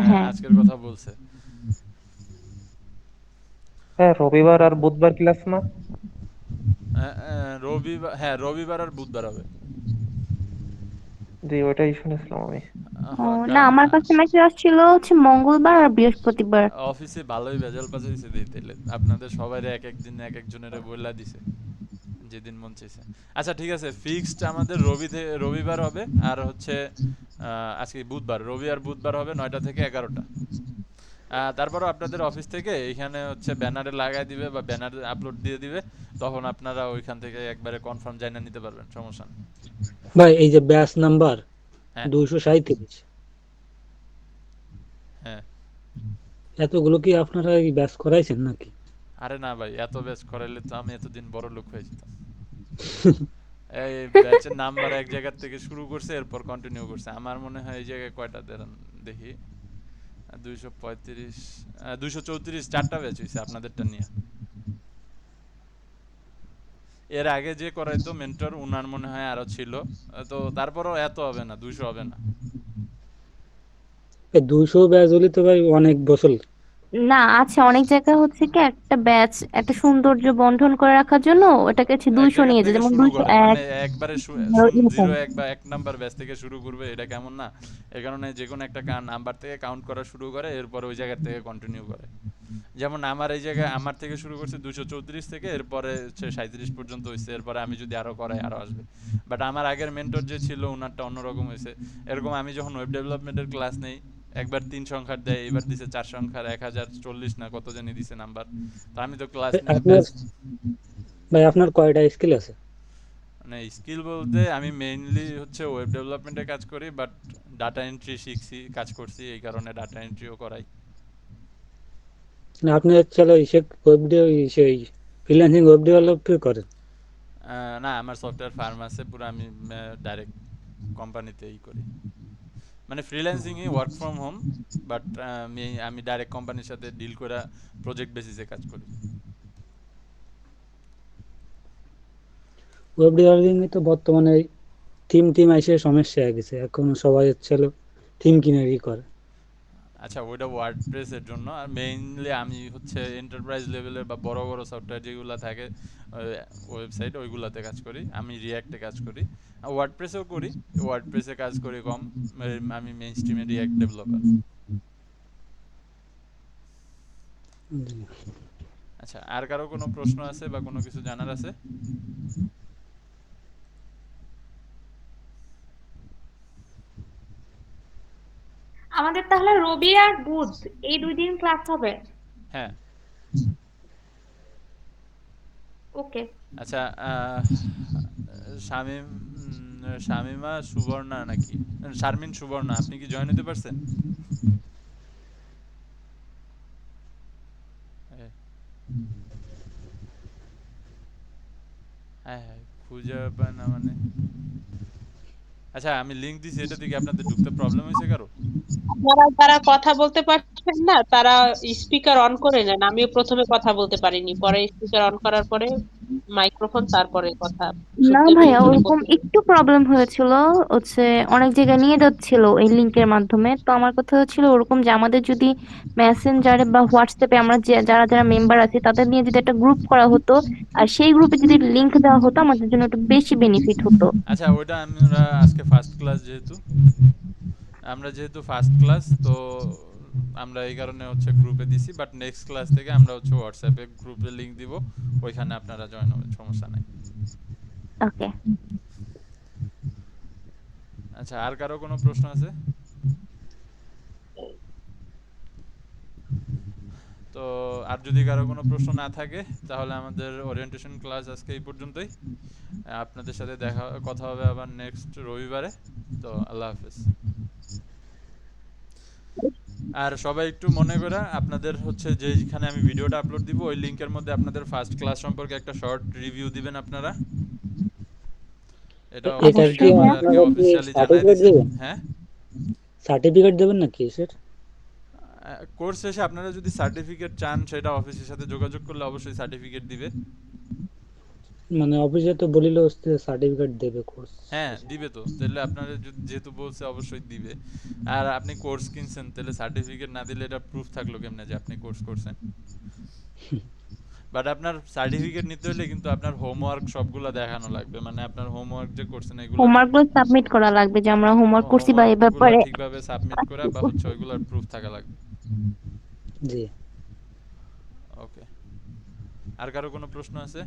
S2: হ্যাঁ, আজকের কথা বলছে।
S12: হ্যাঁ, রবিবার আর বুধবার ক্লাস না?
S2: রবিবার, হ্যাঁ রবিবার আর বুধবার হবে।
S12: জি, ওইটাই শুনেছিলাম আমি।
S14: না, আমার কাছে মেসেজ আসছিল হচ্ছে মঙ্গলবার আর বৃহস্পতিবার।
S2: অফিসে ভালোই ভেজাল পাচাইছে দিতে, আপনাদের সবাইরে এক এক দিন এক একজনের বইলা দিছে যেদিন মন চাইছে। আচ্ছা ঠিক আছে, ফিক্সড আমাদের রবিবার হবে আর হচ্ছে আজকে বুধবার, রবি আর বুধবার হবে 9টা থেকে 11টা। তারপরও আপনাদের অফিস থেকে এখানে হচ্ছে ব্যানারে লাগাই দিবে বা ব্যানারে আপলোড দিয়ে দিবে, তখন আপনারা ওইখান থেকে একবারে কনফার্ম জানা নিতে পারবেন, সমস্যা নেই।
S6: ভাই এই যে ব্যাচ নাম্বার 237,
S2: হ্যাঁ
S6: এতগুলো কি আপনারা এই ব্যাচ করাইছেন নাকি?
S2: আরে না ভাই, এত ব্যাচ করাইলে তো আমি এতদিন বড় লোক হয়ে যেতাম। এই ব্যাচের নাম্বার এক জায়গা থেকে শুরু করছে, এরপর কন্টিনিউ করছে। আমার মনে হয় এই জায়গায় কয়টা দেখি, 235 234 4টা ব্যাচ হয়েছে আপনাদেরটা নিয়ে। এর আগে যে করাইতো মেন্টর, উনার মনে হয় আরো ছিল, তো তারপরও এত হবে না, 200 হবে না।
S6: 200 ব্যাচ হলে তো ভাই অনেক বছর।
S14: না, আচ্ছা অনেক জায়গায় হচ্ছে কি একটা ব্যাচ একটা সৌন্দর্য বন্ধন করে রাখার জন্য ওটাকে 200 নিয়ে যায়, যেমন 201
S2: মানে একবারে 01 বা 1 নাম্বার ব্যাচ থেকে শুরু করবে, এটা কেমন না? এই কারণে যে কোনো একটা নাম্বার থেকে কাউন্ট করা শুরু করে, এরপর ওই জায়গা থেকে কন্টিনিউ করে। যেমন আমার এই জায়গায় আমার থেকে শুরু করছে 234 থেকে, এরপরে হচ্ছে 37 পর্যন্ত হয়েছে, এরপরে আমি যদি আরো করাই আরো আসবে। বাট আমার আগের মেন্টর যে ছিল ওনারটা অন্যরকম হয়েছে। এরকম আমি যখন ওয়েব ডেভেলপমেন্টের ক্লাস নেই, একবার 3 সংখ্যার দেয়, এবার দিছে 4 সংখ্যার, 1040 না কত জানি দিছে নাম্বার। তো আমি তো ক্লাস নিয়ে
S6: ভাই আপনার কয়টা স্কিল আছে?
S2: মানে স্কিল বলতে আমি মেইনলি হচ্ছে ওয়েব ডেভেলপমেন্টে কাজ করি, বাট ডাটা এন্ট্রি শিখছি, কাজ করছি, এই কারণে ডাটা এন্ট্রিও করাই।
S6: না আপনি অ্যাকচুয়ালি সেই ফ্রিল্যান্সিং ওয়েব ডেভেলপই করেন?
S2: না আমার সফটওয়্যার ফার্ম আছে পুরো, আমি ডাইরেক্ট কোম্পানিতেই করি, মানে ফ্রিল্যান্সিংই ওয়ার্ক ফ্রম হোম, বাট আমি ডাইরেক্ট কোম্পানির সাথে ডিল করে প্রজেক্ট বেসিসে কাজ করি।
S6: ওয়েব ডেভেলপিং তো বর্তমানে থিম এসে সমস্যা হয়ে গেছে, এখন সবাই হচ্ছে থিম কিনেই করে।
S2: আচ্ছা ওইটা ওয়ার্ডপ্রেসের জন্য, আর মেইনলি আমি হচ্ছে এন্টারপ্রাইজ লেভেলের বা বড় বড় সফটওয়্যার যেগুলো থাকে ওয়েবসাইট ওইগুলোতে কাজ করি, আমি রিয়্যাক্টে কাজ করি, ওয়ার্ডপ্রেসেও করি, ওয়ার্ডপ্রেসে কাজ করি কম, আমি মেইন স্ট্রিমে রিয়্যাক্ট ডেভেলপার। আচ্ছা আর কারো কোনো প্রশ্ন আছে বা কোনো কিছু জানার আছে?
S3: আমাদের তাহলে রবি আর বুধ এই 2 দিন ক্লাস হবে?
S2: হ্যাঁ।
S3: ওকে।
S2: আচ্ছা শামিমা সুবর্ণা নাকি শারমিন সুবর্ণা, আপনি কি জয়েন হতে পারছেন? হ্যাঁ হ্যাঁ খুঁজে পায় না মানে, আচ্ছা আমি লিংক দিছি, এটা থেকে আপনাদের ঢুকতে প্রবলেম হয়েছে কারো?
S15: যারা কথা বলতে পারছেন না তারা স্পিকার অন করে নেন, আমিও প্রথমে কথা বলতে পারিনি, পরে স্পিকার অন করার পরে মাইক্রোফোন, তারপরে কথা
S14: না
S15: শুনতে
S14: ভাইয়া
S15: পেরেছি।
S14: ওরকম একটু প্রবলেম হয়েছিল, হচ্ছে অনেক জায়গায় নিয়ে যাচ্ছিল এই লিংকের মাধ্যমে। তো আমার কথা হচ্ছিল ওরকম যে আমাদের যদি মেসেঞ্জারে বা হোয়াটসঅ্যাপে আমরা যারা যারা মেম্বার আছি তাদের নিয়ে যদি একটা গ্রুপ করা হতো, আর সেই গ্রুপে যদি লিংক দেওয়া হতো আমাদের জন্য একটু বেশি বেনিফিট হতো।
S2: আচ্ছা ওইটা আমরা আজকে ফার্স্ট ক্লাস যেহেতু ফার্স্ট ক্লাস তো আমরা এই কারণে হচ্ছে গ্রুপে দিছি, বাট নেক্সট ক্লাস থেকে আমরা হচ্ছে হোয়াটসঅ্যাপে গ্রুপে লিংক দিব, ওইখানে আপনারা জয়েন হবেন, সমস্যা নাই।
S14: ওকে।
S2: আচ্ছা আর কারো কোনো প্রশ্ন আছে? তো আর যদি কারো কোনো প্রশ্ন না থাকে তাহলে আমাদের ওরিয়েন্টেশন ক্লাস আজকে এই পর্যন্তই, আপনাদের সাথে কথা হবে আবার নেক্সট রবিবারে। তো আল্লাহ হাফেজ। আর সবাই একটু মনে করে আপনাদের হচ্ছে যেখানে আমি ভিডিওটা আপলোড দিব ওই লিংকের মধ্যে আপনাদের ফার্স্ট ক্লাস সম্পর্কে একটা শর্ট রিভিউ দিবেন আপনারা, এটা অবশ্যই আমরা আর কি অফিশিয়ালি জানাই দিছি। হ্যাঁ
S6: সার্টিফিকেট দেবেন নাকি স্যার?
S2: কোর্স শেষে আপনারা যদি সার্টিফিকেট চান সেটা অফিসের সাথে যোগাযোগ করলে অবশ্যই সার্টিফিকেট দিবে।
S6: মানে অফিসে তো বলিল সার্টিফিকেট দেবে কোর্স।
S2: হ্যাঁ দিবে তো, তাহলে আপনারা যেহেতু বলছে অবশ্যই দিবে। আর আপনি কোর্স কিনছেন তাহলে সার্টিফিকেট না দিলে এটা প্রুফ থাকলো কেমনে যে আপনি কোর্স করছেন? বাট আপনার সার্টিফিকেট নিতে হলে কিন্তু আপনার হোমওয়ার্ক সবগুলা দেখানো লাগবে, মানে আপনার হোমওয়ার্ক যে করছেন এগুলো
S14: হোমওয়ার্কগুলো সাবমিট করা লাগবে যে আমরা হোমওয়ার্ক করছি বা এই ব্যাপারে
S2: ঠিকভাবে সাবমিট করা বা হচ্ছে ওইগুলোর প্রুফ থাকা লাগবে।
S6: জি
S2: ওকে। আর কারো কোনো প্রশ্ন আছে?